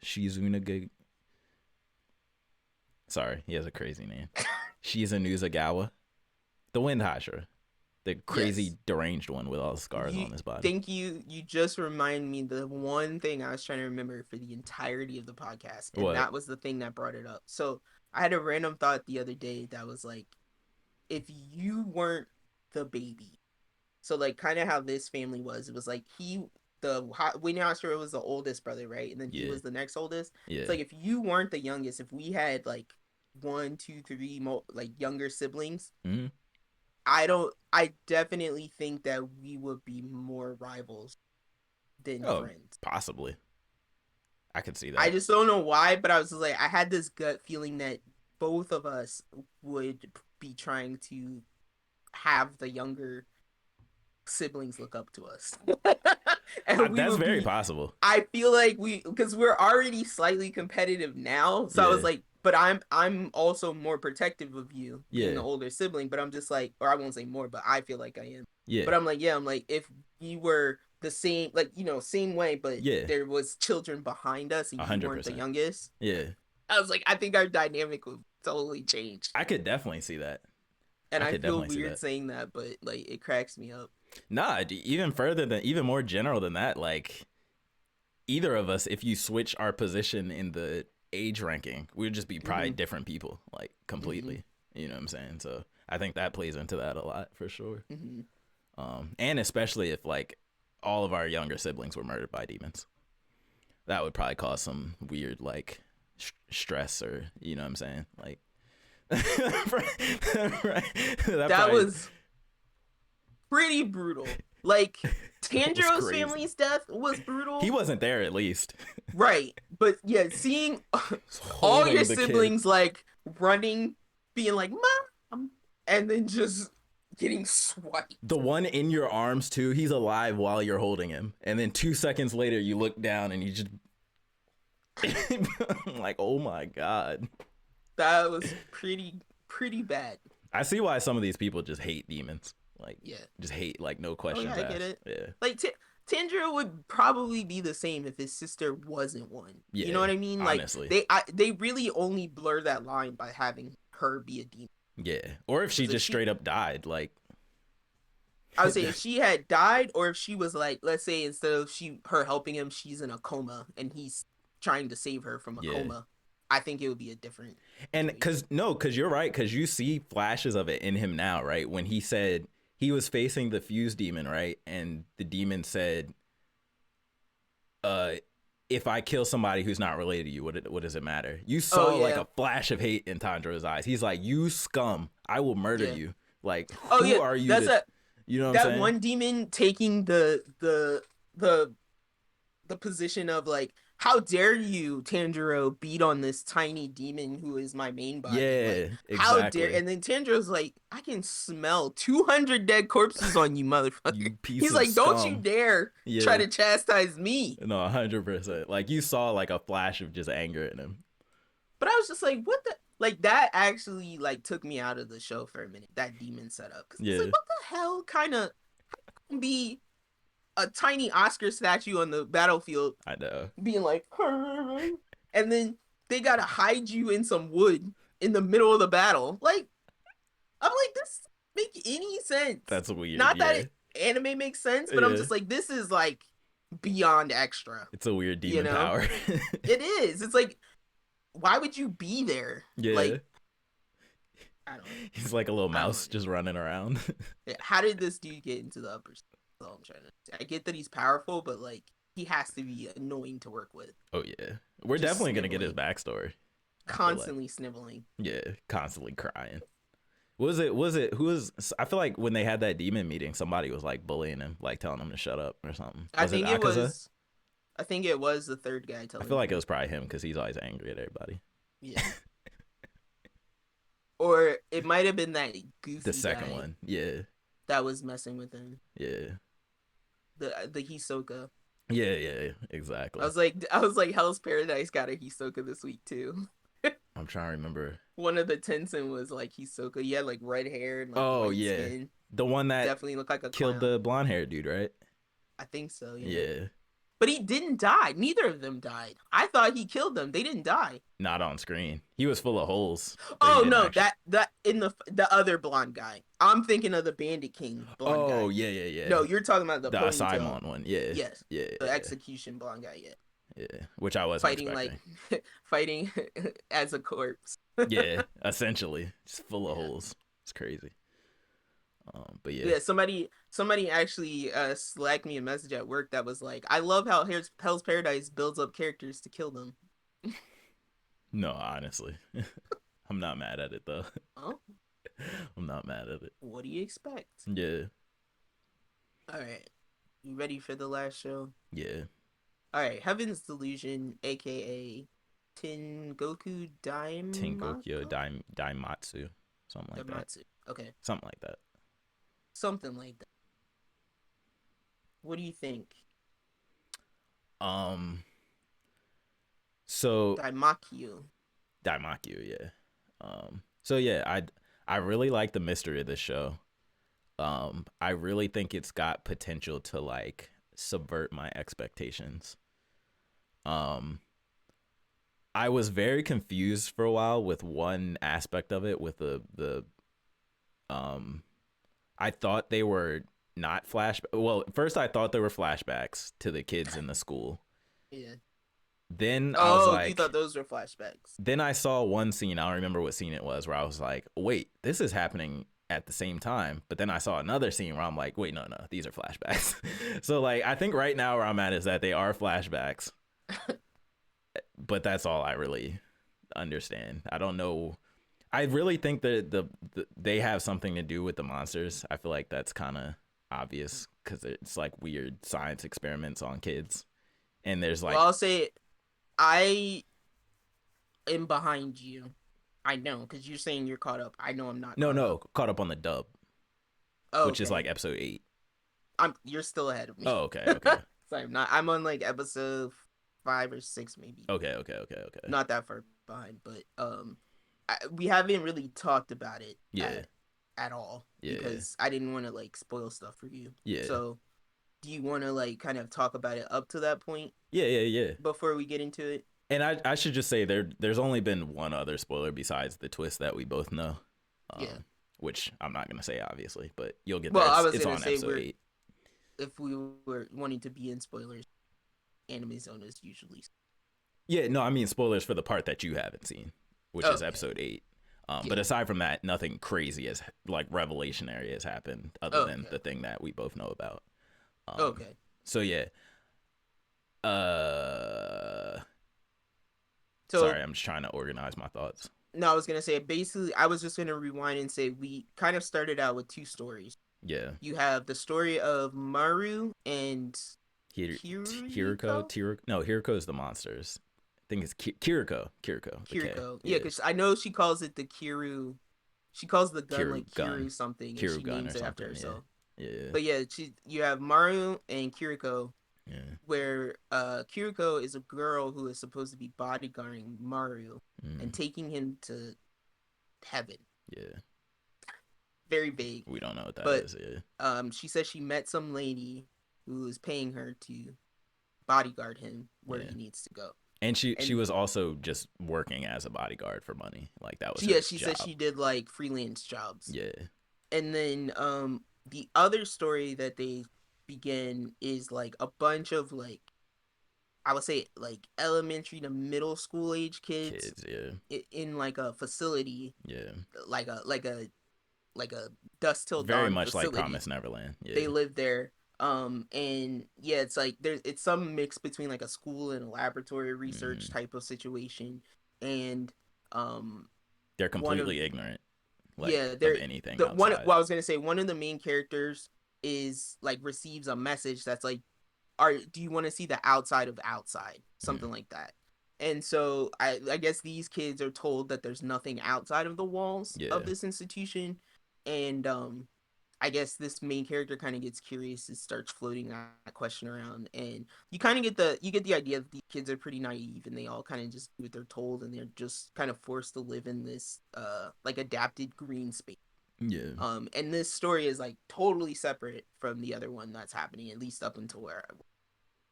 Sorry, he has a crazy name. Shizunuzagawa. The Wind Hashira. The crazy deranged one with all the scars on his body. Thank you. You just remind me the one thing I was trying to remember for the entirety of the podcast. And that was the thing that brought it up. So I had a random thought the other day that was like, if you weren't the baby, so like kind of how this family was, it was like Winnie Hashira was the oldest brother, right? And then he was the next oldest. Yeah. It's like if you weren't the youngest, if we had like 1, 2, 3 like younger siblings, I definitely think that we would be more rivals than friends. Possibly. I could see that. I just don't know why, but I was like, I had this gut feeling that both of us would be trying to have the younger siblings look up to us. And that's very possible. I feel like because we're already slightly competitive now, so I was like, but I'm also more protective of you, being the older sibling. But I'm just like, or I won't say more, but I feel like I am. Yeah. But I'm like, if you were the same, like same way, but there was children behind us and you 100%. Weren't the youngest. Yeah. I was like, I think our dynamic would totally change. I could definitely see that. And I feel weird saying that, but like it cracks me up. Nah, even more general than that, like either of us, if you switch our position in the age ranking, we would just be probably different people, like completely. You know what I'm saying? So I think that plays into that a lot for sure. And especially if like all of our younger siblings were murdered by demons, that would probably cause some weird like stress, or you know what I'm saying? Like that was pretty brutal. Like Tanjiro's family's death was brutal. He wasn't there, at least. Right. But yeah, seeing all your siblings like running, being like, Mom, and then just getting swiped. The one in your arms too, he's alive while you're holding him. And then 2 seconds later you look down and you just like, oh my God. That was pretty bad. I see why some of these people just hate demons. Like, just hate, like, no questions asked. I get it. Yeah. Like, Tanjiro would probably be the same if his sister wasn't one. Yeah, you know what I mean? Like, honestly. They really only blur that line by having her be a demon. Yeah. Or if she just straight up died, like. I would say if she had died, or if she was like, let's say instead of her helping him, she's in a coma and he's trying to save her from a coma. I think it would be a different. And because you're right, because you see flashes of it in him now, right? When he said he was facing the fuse demon, right? And the demon said, if I kill somebody who's not related to you, what does it matter? You saw like a flash of hate in Tanjiro's eyes. He's like, you scum, I will murder you. Like, who are you? You know what I'm saying? That one demon taking the position of like, how dare you, Tanjiro, beat on this tiny demon who is my main body? Yeah, like, exactly. How dare? And then Tanjiro's like, I can smell 200 dead corpses on you, motherfucker. You piece He's like, scum. Don't you dare try to chastise me. No, 100%. Like, you saw like a flash of just anger in him. But I was just like, what the? Like, that actually like took me out of the show for a minute. That demon setup. Cause it's like, what the hell? Kind of be a tiny Oscar statue on the battlefield. I know. Being like, and then they gotta hide you in some wood in the middle of the battle. Like, I'm like, this doesn't make any sense. That's weird. Not that anime makes sense, but I'm just like, this is like beyond extra. It's a weird demon power. It is. It's like, why would you be there? Yeah. Like, I don't know. He's like a little mouse just running around. How did this dude get into the upper? That's all I'm trying to say. I get that he's powerful, but like he has to be annoying to work with. Oh yeah, we're just definitely gonna get his backstory. Constantly sniveling. Yeah, constantly crying. Who was? I feel like when they had that demon meeting, somebody was like bullying him, like telling him to shut up or something. I think it was the third guy telling him. I feel like it was probably him because he's always angry at everybody. Yeah. Or it might have been that The goofy second guy one, yeah, that was messing with him. yeah, The Hisoka. yeah, exactly. I was like, Hell's Paradise got a Hisoka this week too. I'm trying to remember. One of the Tenzin was like Hisoka. He had like red hair and like Oh white yeah, skin. the one that Definitely looked like a killed clown. the blonde haired dude, right? I think so, yeah. Yeah, But he didn't die. Neither of them died. I thought he killed them. They didn't die. not on screen. He was full of holes, but he Oh didn't no, actually. that in the other blonde guy. I'm thinking of the Bandit King blonde Oh guy. yeah. No, you're talking about the The ponytail. Simon one, yeah, Yes, yeah, the execution blonde guy. Yeah, yeah. Which I wasn't fighting expecting. like fighting as a corpse. Yeah, essentially, just full of Yeah. holes. It's crazy. But yeah, Yeah, somebody actually slacked me a message at work that was like, I love how Hell's Paradise builds up characters to kill them. no, honestly, I'm not mad at it though. Oh, I'm not mad at it. what do you expect? Yeah, All right, you ready for the last show? yeah. All right, Heaven's Delusion, aka Tengoku Tenkokyo Daimako? Daimatsu, something like that. Damatsu. Okay, Something like that. something like that. What do you think? Um. So Daimakyu. Daimakyu, yeah. So yeah, I really like the mystery of this show. I really think it's got potential to like subvert my expectations. Um, I was very confused for a while with one aspect of it with the I thought they were not well, first I thought they were flashbacks to the kids in the school. Yeah. Then I was like, you thought those were flashbacks. then I saw one scene, I don't remember what scene it was, where I was like, wait, this is happening at the same time. But then I saw another scene where I'm like, wait, no, these are flashbacks. So like, I think right now where I'm at is that they are flashbacks, but that's all I really understand. I don't know. I really think that they have something to do with the monsters. I feel like that's kind of obvious because it's like weird science experiments on kids. And there's like, Well, I'll say I am behind you. I know, because you're saying you're caught up. I know I'm not. no, caught up on the dub, Oh, which is like episode 8. You're still ahead of me. Oh, okay. Sorry, I'm not. I'm on like episode 5 or 6, maybe. Okay. Not that far behind, but we haven't really talked about it. Yeah. At all. Yeah. Because I didn't want to like spoil stuff for you. Yeah. So, do you want to like kind of talk about it up to that point? Yeah. Before we get into it. And I should just say there's only been one other spoiler besides the twist that we both know. Yeah. Which I'm not gonna say obviously, but you'll get well, there. I was it's gonna on say episode 8. If we were wanting to be in spoilers, Anime Zone is usually. Yeah, no, I mean spoilers for the part that you haven't seen, which is episode 8. But aside from that, nothing crazy as like revelationary has happened other than the thing that we both know about. Okay. So yeah. Sorry, I'm just trying to organize my thoughts. No, I was gonna say basically I was just gonna rewind and say we kind of started out with 2 stories. Yeah. You have the story of Maru and Hiriko. No, Hiriko is the monsters. I think it's Kiriko. Kiriko. Yeah, because I know she calls it the Kiru. She calls the gun like Kiru something, and she names it after herself. Yeah. But yeah, you have Maru and Kiriko. Yeah. Where Kiriko is a girl who is supposed to be bodyguarding Maru and taking him to heaven. Yeah. Very vague. We don't know what that is. Yeah. She says she met some lady who is paying her to bodyguard him where he needs to go. And she was also just working as a bodyguard for money. Like that was she said she did like freelance jobs. Yeah. And then the other story that they begin is like a bunch of like I would say like elementary to middle school age kids in like a facility. Yeah. Like a Dusk Till Dawn very much facility. like Promised Neverland. Yeah. They live there. And yeah, it's like it's some mix between like a school and a laboratory research type of situation. And they're completely ignorant. Like, yeah, they're anything. Well, I was gonna say one of the main characters is like receives a message that's like, do you want to see the outside of outside? Something like that. And so I guess these kids are told that there's nothing outside of the walls of Yeah. this institution. And I guess this main character kind of gets curious and starts floating that question around, and you kind of get the idea that these kids are pretty naive and they all kind of just do what they're told, and they're just kind of forced to live in this like adapted green space. Yeah. And this story is like totally separate from the other one that's happening, at least up until where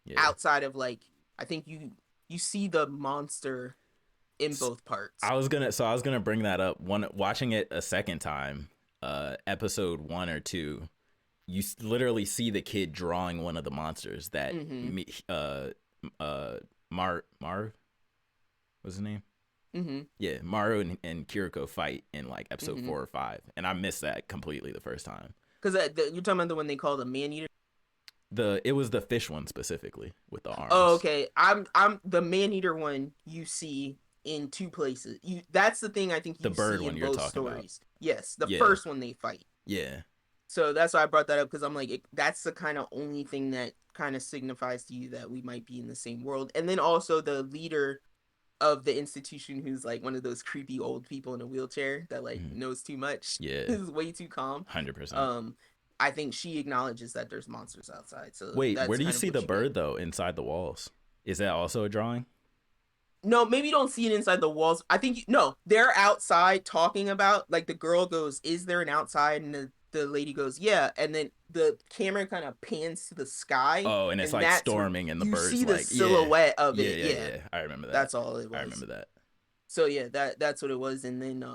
Yeah. outside of like I think you see the monster in both parts. I was gonna bring that up. Watching it a second time, episode 1 or 2, you literally see the kid drawing one of the monsters that Mar what's his name? Yeah, Maru and Kiriko fight in like episode 4 or 5, and I missed that completely the first time. Because you're talking about the one they call the man eater. It was the fish one specifically with the arms. Oh, okay. I'm the man eater one you see in 2 places. That's the thing I think you the bird see one in you're both talking stories. About. Yes, the Yeah. first one they fight. Yeah. So that's why I brought that up, because I'm like, that's the kind of only thing that kind of signifies to you that we might be in the same world. And then also the leader of the institution, who's like one of those creepy old people in a wheelchair that like knows too much. Yeah. Is way too calm. 100%. I think she acknowledges that there's monsters outside. So wait, where do you see the bird though inside the walls? Is that also a drawing? No, maybe you don't see it inside the walls. I think no, they're outside talking about, like, the girl goes, "Is there an outside?" And the lady goes, "Yeah." And then the camera kind of pans to the sky. Oh, and it's like storming, and the birds see the like silhouette of it. Yeah. I remember that. That's all it was. I remember that. So yeah, that's what it was. And then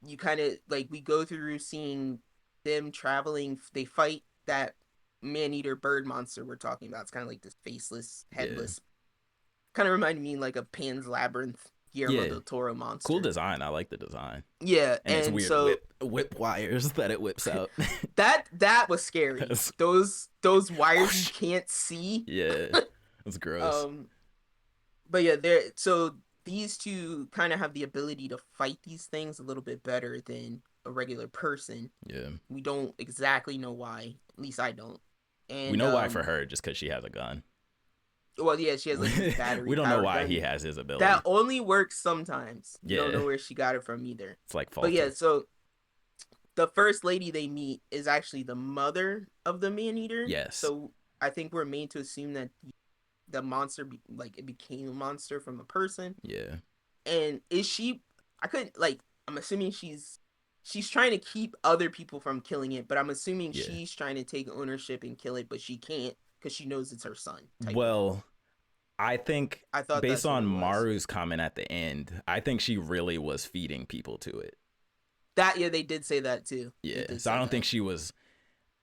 you kind of like, we go through seeing them traveling. They fight that man-eater bird monster we're talking about. It's kind of like this faceless, headless. Kind of reminded me like a Pan's Labyrinth Guillermo del Toro monster. Cool design. I like the design. Yeah, and it's weird so whip wires that it whips out. that was scary. Those wires you can't see. Yeah, it's gross. But yeah, so these two kind of have the ability to fight these things a little bit better than a regular person. Yeah, we don't exactly know why. At least I don't. And we know why for her, just because she has a gun. Well, yeah, she has like a battery. We don't know why gun. he has his ability. That only works sometimes. You Yeah. don't know where she got it from either. It's like faulty. But yeah, so the first lady they meet is actually the mother of the man-eater. Yes. So I think we're made to assume that the monster, it became a monster from a person. Yeah. And is she? I couldn't like. I'm assuming she's trying to keep other people from killing it, but I'm assuming she's trying to take ownership and kill it, but she can't because she knows it's her son. Well, I thought based on Maru's comment at the end, I think she really was feeding people to it. They did say that too. Yeah, so I don't think she was.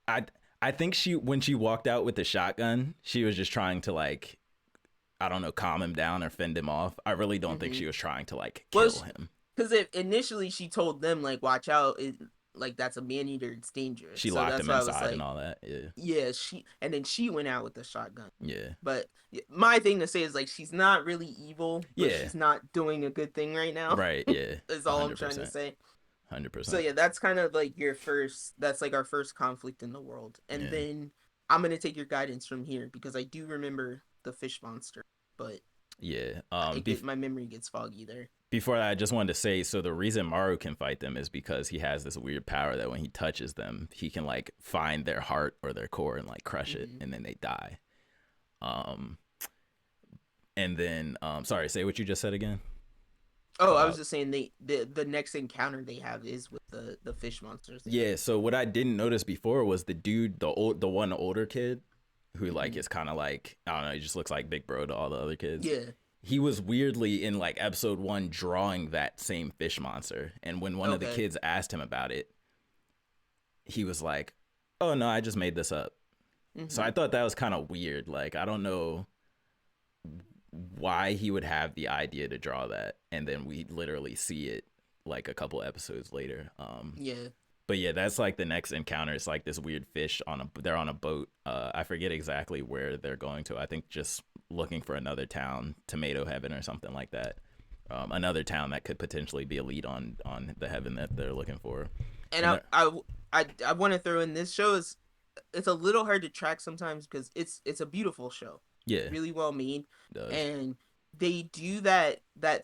I think when she walked out with the shotgun, she was just trying to like, I don't know, calm him down or fend him off. I really don't think she was trying to like kill him. Because initially she told them like, watch out, like that's a man-eater, it's dangerous. She locked him inside and all that. Yeah, and then she went out with the shotgun. Yeah. But my thing to say is like, she's not really evil, but she's not doing a good thing right now. Right, yeah. Is all 100%. I'm trying to say. 100%. So yeah, that's kind of like that's like our first conflict in the world. And then I'm going to take your guidance from here, because I do remember the fish monster, but yeah, my memory gets foggy there. Before that, I just wanted to say, so the reason Maru can fight them is because he has this weird power that when he touches them, he can like find their heart or their core and like crush it, and then they die. And then sorry, say what you just said again. Oh, I was just saying the next encounter they have is with the fish monsters. Yeah, so what I didn't notice before was the dude, the one older kid, who like is kind of like, I don't know, he just looks like Big Bro to all the other kids. Yeah. He was weirdly in like episode 1 drawing that same fish monster, and when one of the kids asked him about it, he was like, "Oh no, I just made this up." So I thought that was kind of weird. Like, I don't know why he would have the idea to draw that, and then we literally see it like a couple episodes later. But yeah, that's like the next encounter. It's like this weird fish they're on a boat. I forget exactly where they're going to. I think just looking for another town, Tomato Heaven or something like that. Another town that could potentially be a lead on the heaven that they're looking for. And I want to throw in, this show it's a little hard to track sometimes because it's a beautiful show. Yeah, really well made, and they do that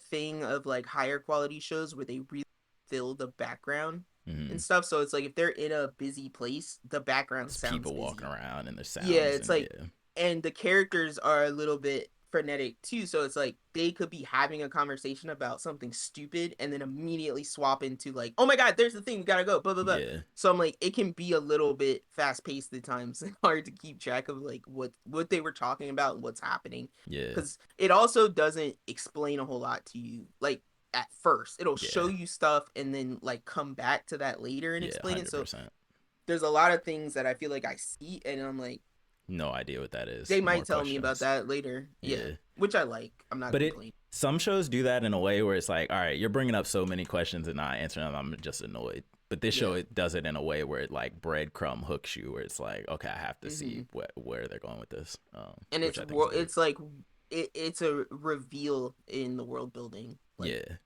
thing of like higher quality shows where they really fill the background and stuff. So it's like if they're in a busy place, the background It's sounds people busy. walking around and there's Yeah, sounds it's and like, and the characters are a little bit frenetic too. So it's like they could be having a conversation about something stupid and then immediately swap into like, oh my god, there's the thing, we gotta go, blah blah blah. yeah. So I'm like, it can be a little bit fast paced at times and hard to keep track of like what they were talking about and what's happening. Yeah. Because it also doesn't explain a whole lot to you. Like at first, it'll Yeah. show you stuff and then like come back to that later and Yeah, explain 100%. it. So there's a lot of things that I feel like I see and I'm like, no idea what that is. they might tell me about that later. Yeah. Which I like. I'm not complaining. Some shows do that in a way where it's like, all right, you're bringing up so many questions and not answering them. I'm just annoyed. But this show, it does it in a way where it like breadcrumb hooks you, where it's like, okay, I have to see where they're going with this. And it's like it's a reveal in the world building. Like,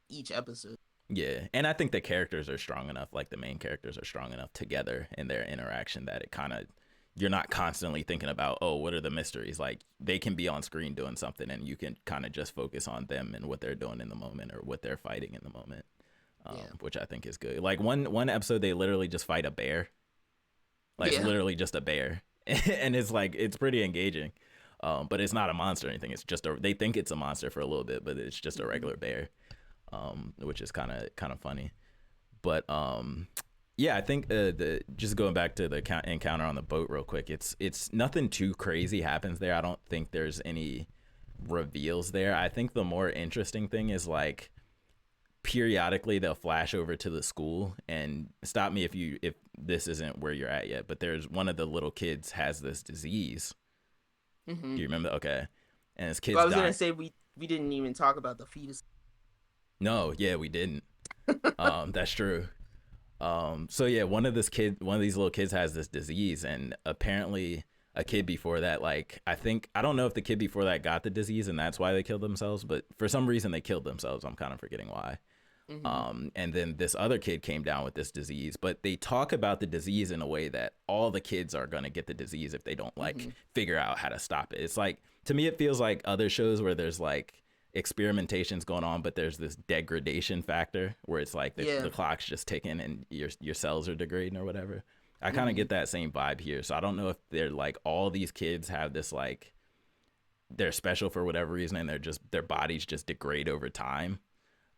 each episode. Yeah, and I think the characters are strong enough. Like the main characters are strong enough together in their interaction that it kind of, you're not constantly thinking about, oh, what are the mysteries? Like they can be on screen doing something and you can kind of just focus on them and what they're doing in the moment or what they're fighting in the moment, which I think is good. Like one episode, they literally just fight a bear. Like it's literally just a bear. And it's like, it's pretty engaging. But it's not a monster or anything. It's just they think it's a monster for a little bit, but it's just a regular bear, which is kind of funny. But yeah, I think just going back to the encounter on the boat real quick, it's nothing too crazy happens there. I don't think there's any reveals there. I think the more interesting thing is like periodically they'll flash over to the school, and stop me if this isn't where you're at yet, but there's one of the little kids has this disease. Do you remember? Okay. And his kids I was gonna say we didn't even talk about the fetus. No, yeah, we didn't. That's true. So yeah, one of these little kids has this disease, and apparently a kid before that, like I don't know if the kid before that got the disease and that's why they killed themselves, but for some reason they killed themselves. I'm kind of forgetting why. And then this other kid came down with this disease, but they talk about the disease in a way that all the kids are going to get the disease if they don't like figure out how to stop it. It's like, to me, it feels like other shows where there's like experimentations going on, but there's this degradation factor where it's like the clock's just ticking and your cells are degrading or whatever. I kind of get that same vibe here. So I don't know if they're like, all these kids have this like, they're special for whatever reason and their bodies just degrade over time.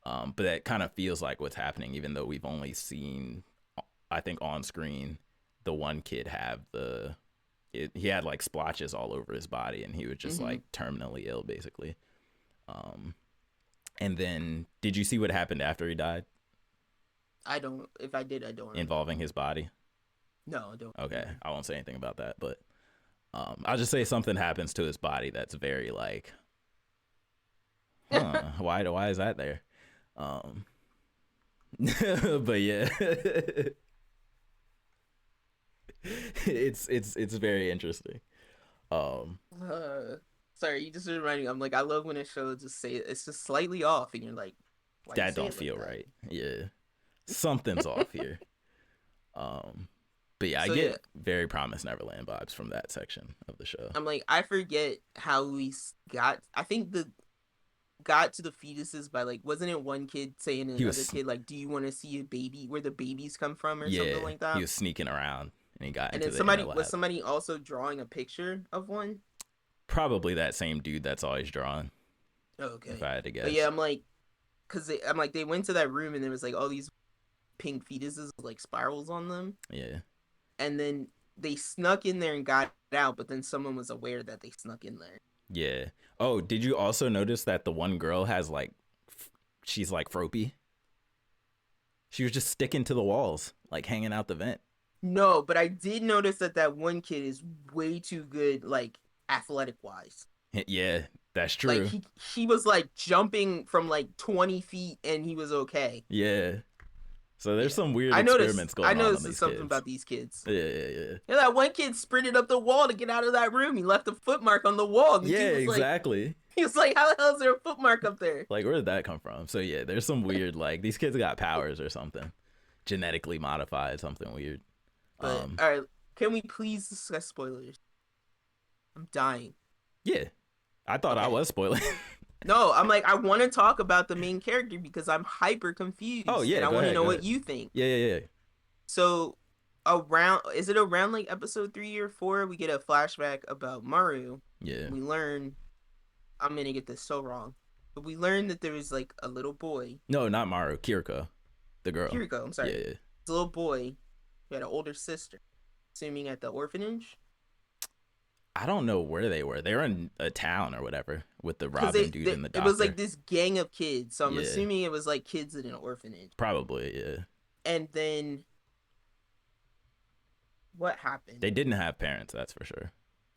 But that kind of feels like what's happening, even though we've only seen, I think on screen, the one kid have he had like splotches all over his body and he was just like terminally ill basically. And then did you see what happened after he died? If I did, I don't remember. Involving his body? No, I don't. Okay. I won't say anything about that, but I'll just say something happens to his body that's very like, why is that there? But yeah, it's very interesting. Sorry, you just reminded me. I'm like, I love when a show just say it's just slightly off, and you're like, that don't feel right. Yeah, something's off here. But yeah, I get very Promised Neverland vibes from that section of the show. I'm like, I forget how we got. I think got to the fetuses by like, wasn't it one kid saying to another kid like, do you want to see a baby, where the babies come from or something like that? He was sneaking around and he got into somebody also drawing a picture of one? Probably that same dude that's always drawing. Okay. If I had to guess. But yeah, I'm like, they went to that room and there was like all these pink fetuses with like spirals on them. Yeah. And then they snuck in there and got out, but then someone was aware that they snuck in there. Yeah. Oh, did you also notice that the one girl has like, she's like Fropey? She was just sticking to the walls, like hanging out the vent. No, but I did notice that one kid is way too good, like athletic wise. Yeah, that's true. Like he was like jumping from like 20 feet and he was okay. Yeah. So there's some weird experiments going on. I noticed these something kids. about these kids. Yeah. Yeah, that one kid sprinted up the wall to get out of that room. He left a foot mark on the wall. Yeah, exactly. He was like, how the hell is there a foot mark up there? Like, where did that come from? So yeah, there's some weird, like, these kids got powers or something. Genetically modified, something weird. But, all right, can we please discuss spoilers? I'm dying. Yeah. I thought I was spoiling. No, I'm like, I want to talk about the main character because I'm hyper confused. Oh yeah, and I go want to ahead. know Go what ahead. you think. Yeah. So is it around like episode 3 or 4? We get a flashback about Maru. Yeah. We learn, I'm gonna get this so wrong, but we learn that there was like a little boy. No, not Maru. Kiriko, the girl. Kiriko, I'm sorry. Yeah. It's a little boy who had an older sister, assuming at the orphanage. I don't know where they were. They were in a town or whatever with the Robin dude and the doctor. It was like this gang of kids, so I'm assuming it was like kids in an orphanage. Probably, yeah. And then what happened? They didn't have parents, that's for sure.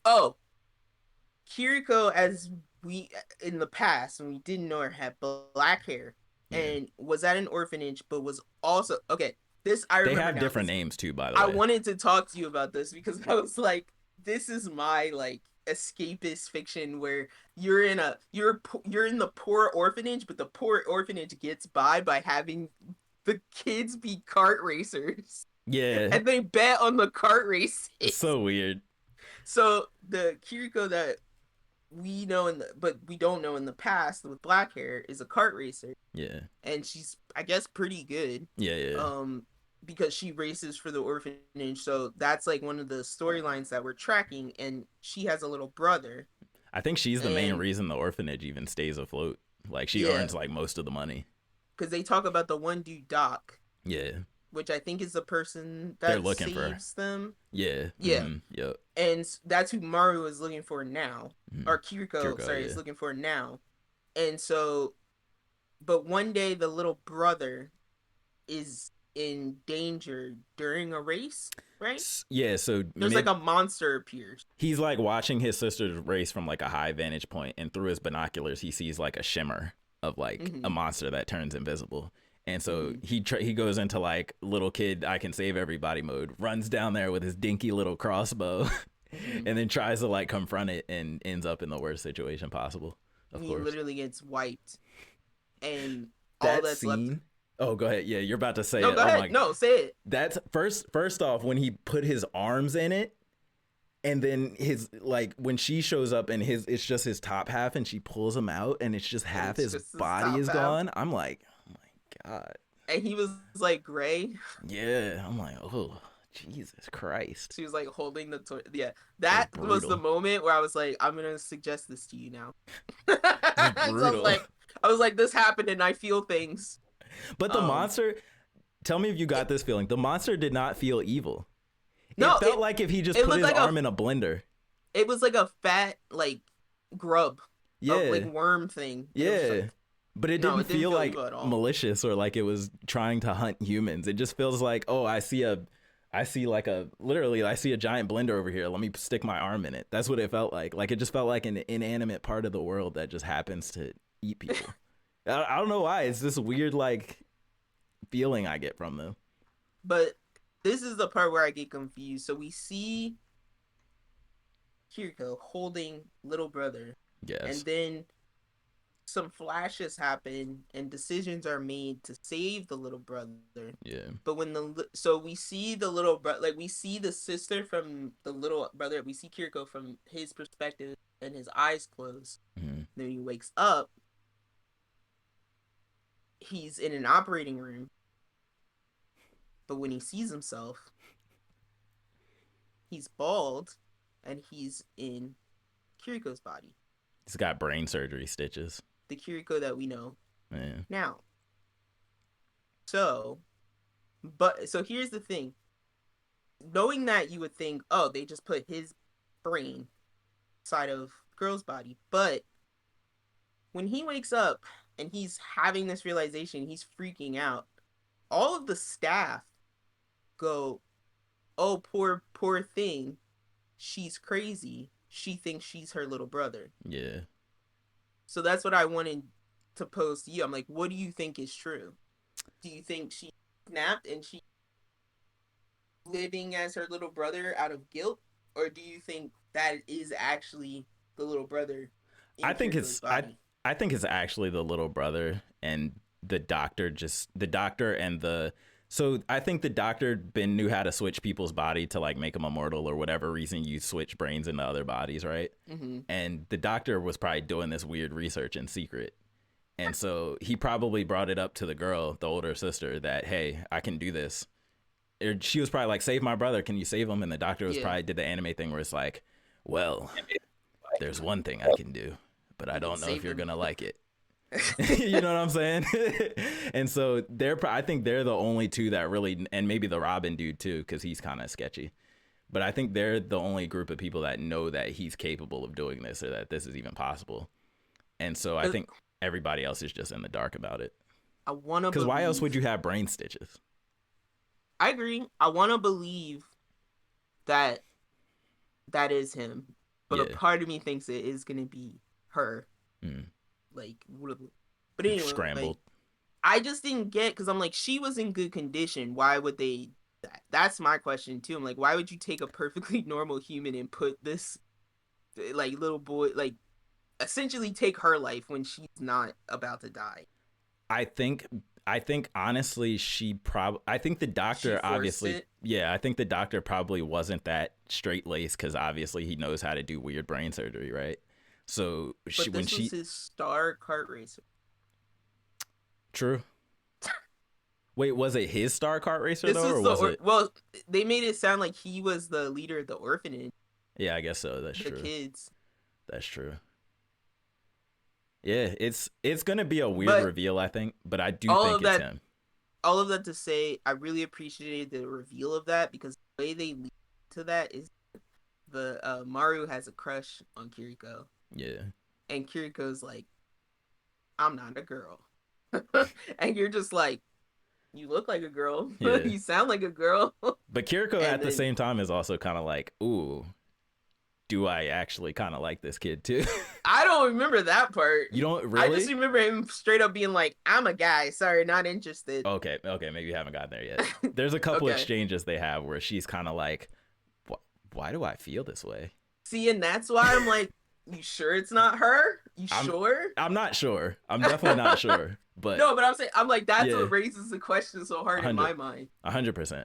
Oh, Kiriko, as we in the past when we didn't know her, had black hair and was at an orphanage, but was also This I remember. They have now, different names too, by the way. I wanted to talk to you about this because I was like, this is my like escapist fiction where you're in the poor orphanage, but the poor orphanage gets by having the kids be kart racers. Yeah. And they bet on the kart races. It's so weird. So the Kiriko that we know but we don't know in the past with black hair is a kart racer. Yeah. And she's, I guess, pretty good. Yeah. Because she races for the orphanage, so that's like one of the storylines that we're tracking. And she has a little brother. I think she's the main reason the orphanage even stays afloat. Like she earns like most of the money. Because they talk about the one dude Doc. Yeah. Which I think is the person that they're looking saves them. Yeah. Yeah. Mm-hmm. Yep. And that's who Maru is looking for now. Mm-hmm. Or Kiriko is looking for now. And so, but one day the little brother is in danger during a race, right? Yeah, so there's like a monster appears. He's like watching his sister's race from like a high vantage point, and through his binoculars he sees like a shimmer of like a monster that turns invisible. And so he goes into like little kid I can save everybody mode, runs down there with his dinky little crossbow and then tries to like confront it and ends up in the worst situation possible. Of course. He literally gets wiped. And that all that's scene left. Oh, go ahead. Yeah, you're about to say it. Go ahead. No, say it. That's first off, when he put his arms in it, and then his like when she shows up and it's just his top half, and she pulls him out, and it's just half his body is gone. I'm like, oh my god. And he was like gray. Yeah, I'm like, oh Jesus Christ. She was like holding the that was the moment where I was like, I'm gonna suggest this to you now. So I was like, this happened, and I feel things. But the monster, tell me if you got this feeling. The monster did not feel evil. It felt like if he just put his arm in a blender. It was like a fat, like, grub. Like worm thing. Yeah. But it didn't feel like malicious or like it was trying to hunt humans. It just feels like, oh, I see a giant blender over here. Let me stick my arm in it. That's what it felt like. Like it just felt like an inanimate part of the world that just happens to eat people. I don't know why. It's this weird, like, feeling I get from them. But this is the part where I get confused. So we see Kiriko holding little brother. Yes. And then some flashes happen and decisions are made to save the little brother. Yeah. But we see the little brother, like we see the sister from the little brother. We see Kiriko from his perspective and his eyes closed. Mm-hmm. Then he wakes up. He's in an operating room, but when he sees himself, he's bald, and he's in Kiriko's body. He's got brain surgery stitches. The Kiriko that we know now. So here's the thing. Knowing that, you would think, oh, they just put his brain inside of girl's body, but when he wakes up and he's having this realization, he's freaking out. All of the staff go, oh, poor thing. She's crazy. She thinks she's her little brother. Yeah. So that's what I wanted to pose to you. I'm like, what do you think is true? Do you think she snapped and she living as her little brother out of guilt? Or do you think that is actually the little brother? I think it's actually the little brother, and the doctor and the So I think the doctor knew how to switch people's body to like make them immortal or whatever reason you switch brains into other bodies, right? Mm-hmm. And the doctor was probably doing this weird research in secret. And so he probably brought it up to the girl, the older sister, that, hey, I can do this. Or she was probably like, save my brother. Can you save him? And the doctor was probably did the anime thing where it's like, well, there's one thing I can do, but I don't know if you're going to like it. You know what I'm saying? And so I think they're the only two that really, and maybe the Robin dude too, because he's kind of sketchy. But I think they're the only group of people that know that he's capable of doing this or that this is even possible. And so I think everybody else is just in the dark about it. I want to, because why else would you have brain stitches? I agree. I want to believe that is him, but a part of me thinks it is going to be her. Like, but anyway, scrambled. Like, I just didn't get, because I'm like, she was in good condition. Why would they? That's my question too. I'm like, why would you take a perfectly normal human and put this, like, little boy, like, essentially take her life when she's not about to die? I think honestly, I think the doctor obviously, I think the doctor probably wasn't that straight laced because obviously he knows how to do weird brain surgery, right? So this was his star kart racer. True. Wait, was it his star kart racer though, or was it? Well, they made it sound like he was the leader of the orphanage. Yeah, I guess so. That's true. The kids. That's true. Yeah, it's gonna be a weird reveal, I think, but I do think it's him. All of that to say, I really appreciated the reveal of that because the way they lead to that is the Maru has a crush on Kiriko. Yeah. And Kiriko's like, I'm not a girl. And you're just like, you look like a girl. Yeah. You sound like a girl. But Kiriko at the same time is also kind of like, ooh, do I actually kind of like this kid too? I don't remember that part. You don't really? I just remember him straight up being like, I'm a guy. Sorry, not interested. Okay. Maybe you haven't gotten there yet. There's a couple exchanges they have where she's kind of like, why do I feel this way? See, and that's why I'm like, you sure it's not her? Sure? I'm not sure. I'm definitely not sure. But no, but I'm saying, I'm like, that's what raises the question so hard in my mind. 100%.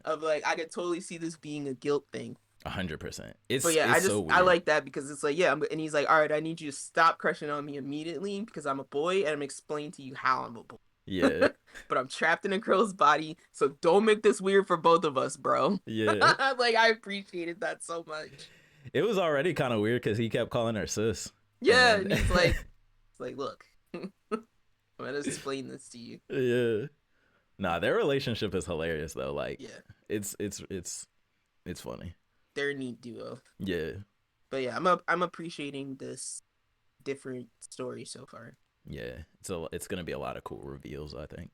Of like, I could totally see this being a guilt thing. 100%. So weird. I like that because it's like, and he's like, all right, I need you to stop crushing on me immediately because I'm a boy and I'm explaining to you how I'm a boy. Yeah. But I'm trapped in a girl's body, so don't make this weird for both of us, bro. Yeah. Like, I appreciated that so much. It was already kind of weird because he kept calling her sis. Yeah, and he's like, look, I'm gonna explain this to you. Yeah. Nah, their relationship is hilarious though. Like, it's funny. They're a neat duo. Yeah. But yeah, I'm appreciating this different story so far. Yeah, it's gonna be a lot of cool reveals, I think.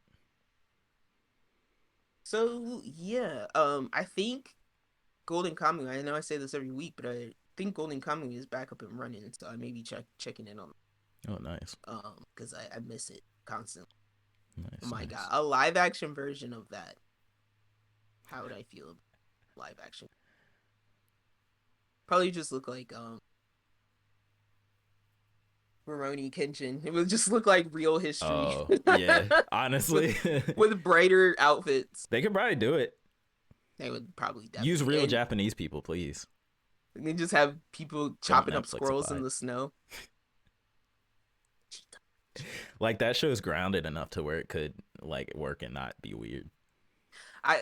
So yeah, I think Golden Kamuy, I know I say this every week, but I think Golden Kamuy is back up and running, so I may be checking in on it. Oh, nice. Because I miss it constantly. Nice, oh my god, a live action version of that. How would I feel about live action? Probably just look like Rurouni Kenshin. It would just look like real history. Oh, yeah, honestly. with brighter outfits. They could probably do it. They would probably definitely. Use real Japanese people, please. They just have people chopping up squirrels in the snow. Like, that show's grounded enough to where it could like work and not be weird.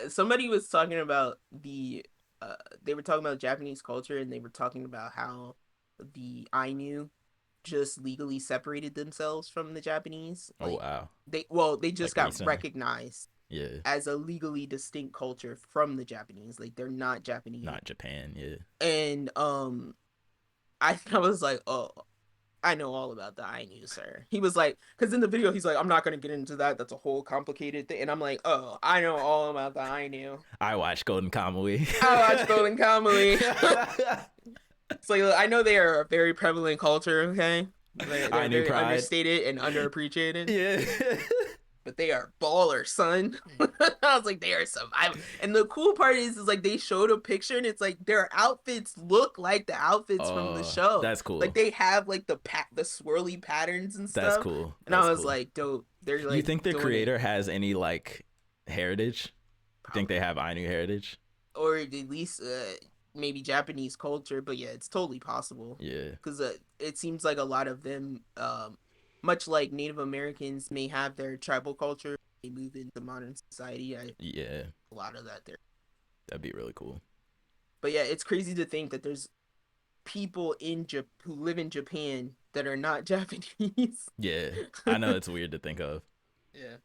Somebody was talking about they were talking about Japanese culture, and they were talking about how the Ainu just legally separated themselves from the Japanese. Like, oh wow. They just got recently recognized as a legally distinct culture from the Japanese. Like, they're not Japanese. Not Japan, yeah. And I was like, oh, I know all about the Ainu, sir. He was like, because in the video, he's like, I'm not going to get into that. That's a whole complicated thing. And I'm like, oh, I know all about the Ainu. I watch Golden Kamuy. It's like, I know they are a very prevalent culture, okay? They're very pride. Understated and underappreciated. Yeah. But they are ballers, son. I was like, they are surviving. And the cool part is like they showed a picture and it's like their outfits look like the outfits from the show. That's cool. Like, they have like the swirly patterns and stuff. That's cool. And I was like, dope. They're like, you think the creator has any like heritage. I think they have Ainu heritage, or at least maybe Japanese culture. But yeah, it's totally possible. Yeah, because it seems like a lot of them, much like Native Americans, may have their tribal culture. They move into modern society. Yeah, a lot of that there. That'd be really cool. But yeah, it's crazy to think that there's people who live in Japan that are not Japanese. Yeah, I know it's weird to think of. Yeah.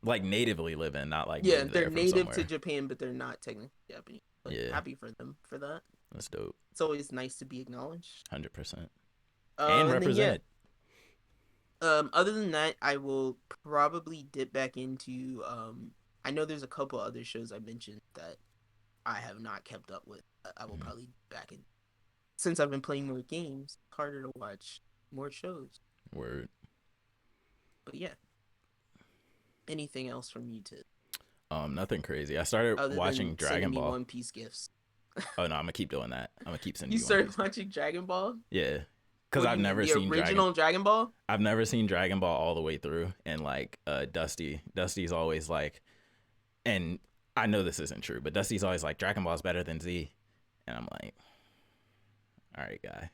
Like natively living, not like yeah, they're from native somewhere. to Japan, but they're not technically Japanese. But yeah, happy for them for that. That's dope. It's always nice to be acknowledged. 100%. And represented. Other than that, I will probably dip back into. I know there's a couple other shows I mentioned that I have not kept up with. I will probably back in. Since I've been playing more games, it's harder to watch more shows. Word. But yeah. Anything else from you, Tid? Nothing crazy. I started watching Dragon Ball. One Piece gifts. Oh no, I'm gonna keep doing that. I'm gonna keep sending you. You started watching Dragon Ball? Yeah, because I've never seen the original Dragon Ball. I've never seen Dragon Ball all the way through, and like Dusty's always like, and I know this isn't true, but Dusty's always like Dragon Ball's better than Z, and I'm like, all right, guy,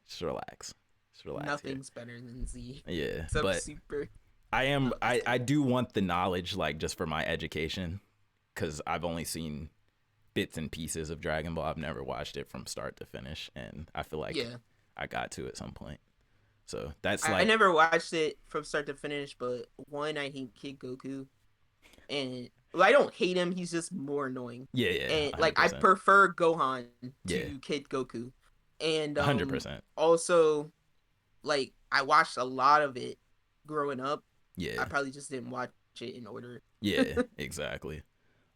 just relax. Nothing's better than Z. Yeah, except but Super. I do want the knowledge, like, just for my education, because I've only seen bits and pieces of Dragon Ball. I've never watched it from start to finish, and I feel like I got to at some point. So that's I never watched it from start to finish, but one, I hate Kid Goku, and I don't hate him. He's just more annoying. Yeah, and 100%. Like I prefer Gohan to Kid Goku, and 100%. Also, like I watched a lot of it growing up. Yeah, I probably just didn't watch it in order. Yeah, exactly.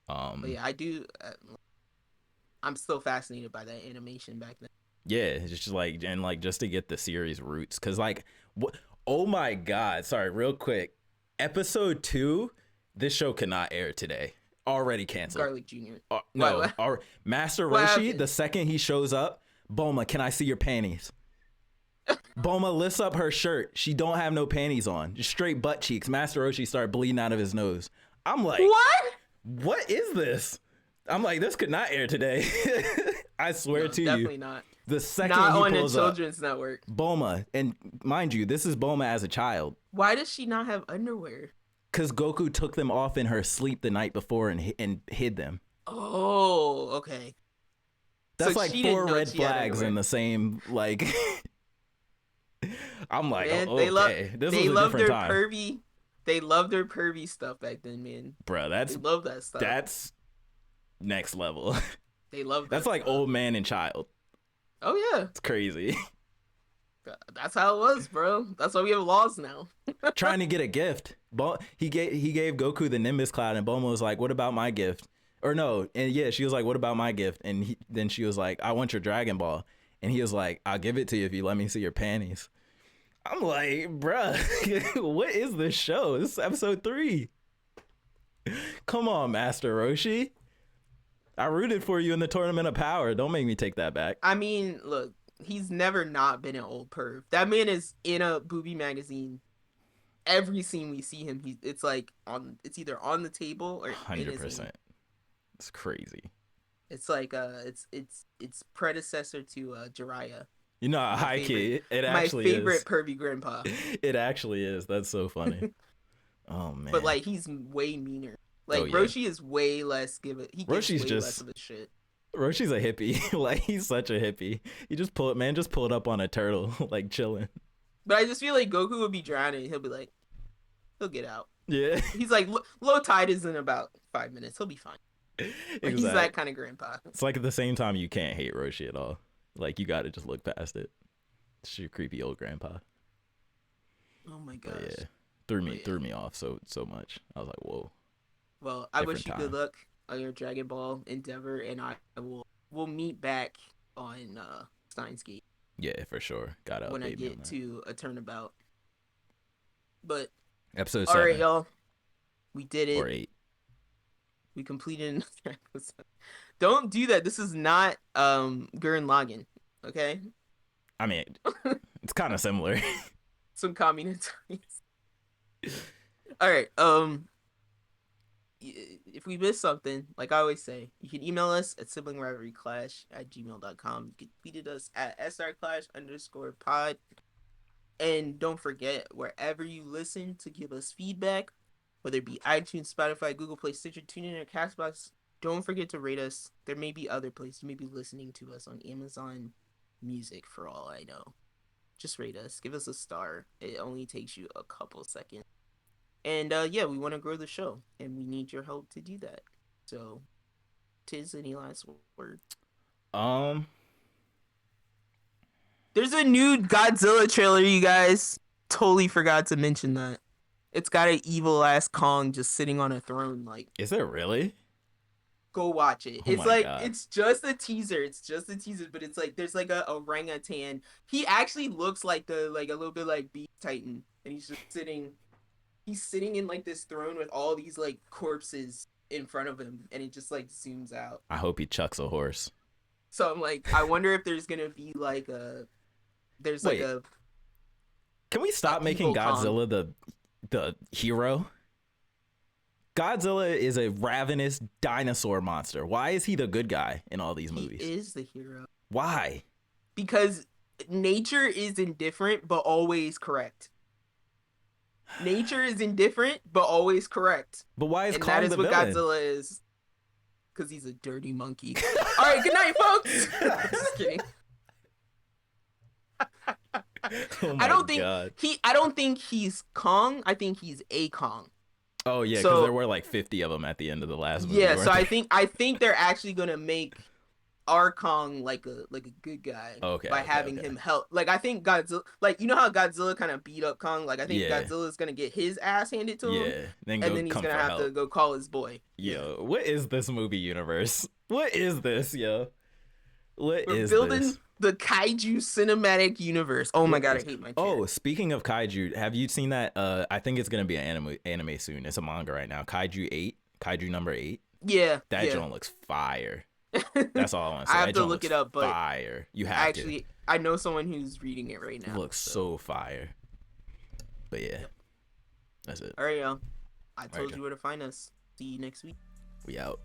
But yeah, I do. I'm still fascinated by that animation back then. Yeah, it's just like, and like just to get the series roots, because like, what? Oh my God! Sorry, real quick. Episode 2, this show cannot air today. Already canceled. Garlic Jr. No, Master Roshi. The second he shows up, Bulma, can I see your panties? Bulma lifts up her shirt. She don't have no panties on. Just straight butt cheeks. Master Roshi started bleeding out of his nose. I'm like, what is this? I'm like, this could not air today. I swear to you. Definitely not. The second not he on pulls a children's network. Bulma, and mind you, this is Bulma as a child. Why does she not have underwear? Because Goku took them off in her sleep the night before and hid them. Oh, okay. That's so like 4 red flags in the same, like... I'm like, man, this was a different time. They loved their pervy stuff back then, man. Bro, they love that stuff. That's next level. They love that. That's like stuff. Old Man and Child. Oh yeah, it's crazy. That's how it was, bro. That's why we have laws now. Trying to get a gift. He gave Goku the Nimbus Cloud, and Bulma was like, "What about my gift?" Or no, and yeah, she was like, "What about my gift?" And then she was like, "I want your Dragon Ball." And he was like, "I'll give it to you if you let me see your panties." I'm like, bruh, what is this show? This is episode 3. Come on, Master Roshi. I rooted for you in the Tournament of Power. Don't make me take that back. I mean, look, he's never not been an old perv. That man is in a booby magazine. Every scene we see him, it's either on the table or 100%. It's crazy. It's like it's predecessor to Jiraiya. You know, high key. It actually is. My favorite pervy grandpa. It actually is. That's so funny. Oh man. But like he's way meaner. Like Roshi is way less Roshi's way less of a shit. Roshi's a hippie. Like he's such a hippie. He just pulled up on a turtle, like chilling. But I just feel like Goku would be drowning. He'll be like, he'll get out. Yeah. He's like, low tide is in about 5 minutes. He'll be fine. Exactly. He's that kind of grandpa. It's like at the same time you can't hate Roshi at all. Like you got to just look past it. It's your creepy old grandpa. Oh my gosh. But yeah, threw me off so much. I was like, whoa. Well, I wish you good luck on your Dragon Ball endeavor, and we'll meet back on Steins Gate. Yeah, for sure. Gotta when I get to a turnabout. But episode 7. All right, y'all. We did it. Or 8. We completed another episode. Don't do that. This is not Gurren Lagann, okay? I mean, it's kind of similar. Some communist. All right. if we missed something, like I always say, you can email us at siblingrivalryclash@gmail.com. You can tweet at us at srclash_pod. And don't forget, wherever you listen, to give us feedback, whether it be iTunes, Spotify, Google Play, Stitcher, TuneIn, or Castbox. Don't forget to rate us. There may be other places. You may be listening to us on Amazon Music, for all I know. Just rate us. Give us a star. It only takes you a couple seconds. And yeah, we want to grow the show, and we need your help to do that. So, Tiz, any last word? There's a new Godzilla trailer, you guys. Totally forgot to mention that. It's got an evil ass Kong just sitting on a throne. Like, is it really? Go watch it. Oh it's like God. It's just a teaser. It's just a teaser, but it's like there's like a orangutan. He actually looks like a little bit like Beast Titan, and he's just sitting. He's sitting in like this throne with all these like corpses in front of him, and it just like zooms out. I hope he chucks a horse. So I'm like, I wonder if there's gonna be like Wait, can we stop making Godzilla the hero? Godzilla is a ravenous dinosaur monster. Why is he the good guy in all these movies? He is the hero. Why? Because nature is indifferent but always correct. Nature is indifferent but always correct. But why is and Kong that is the what villain? Godzilla is. Because he's a dirty monkey. All right, good night, folks. Just kidding. Oh my God. I don't think he's Kong. I think he's a Kong. Oh yeah, because there were like 50 of them at the end of the last movie. Yeah, so I think they're actually gonna make our Kong like a good guy by having him help. Like, I think Godzilla, like, you know how Godzilla kind of beat up Kong. Like, I think Godzilla's gonna get his ass handed to him. Yeah, and then he's gonna have to go call his boy. Yo, what is this movie universe? What is this, yo? We're building the kaiju cinematic universe. Oh my God, I hate my chair. Oh, speaking of kaiju, have you seen that? I think it's gonna be an anime soon. It's a manga right now. Kaiju number 8. Yeah, that joint looks fire. That's all I want to say. I have to look it up, but fire. You have to. I know someone who's reading it right now. It looks so fire. But yeah, that's it. All right, y'all. I told you where to find us. See you next week. We out.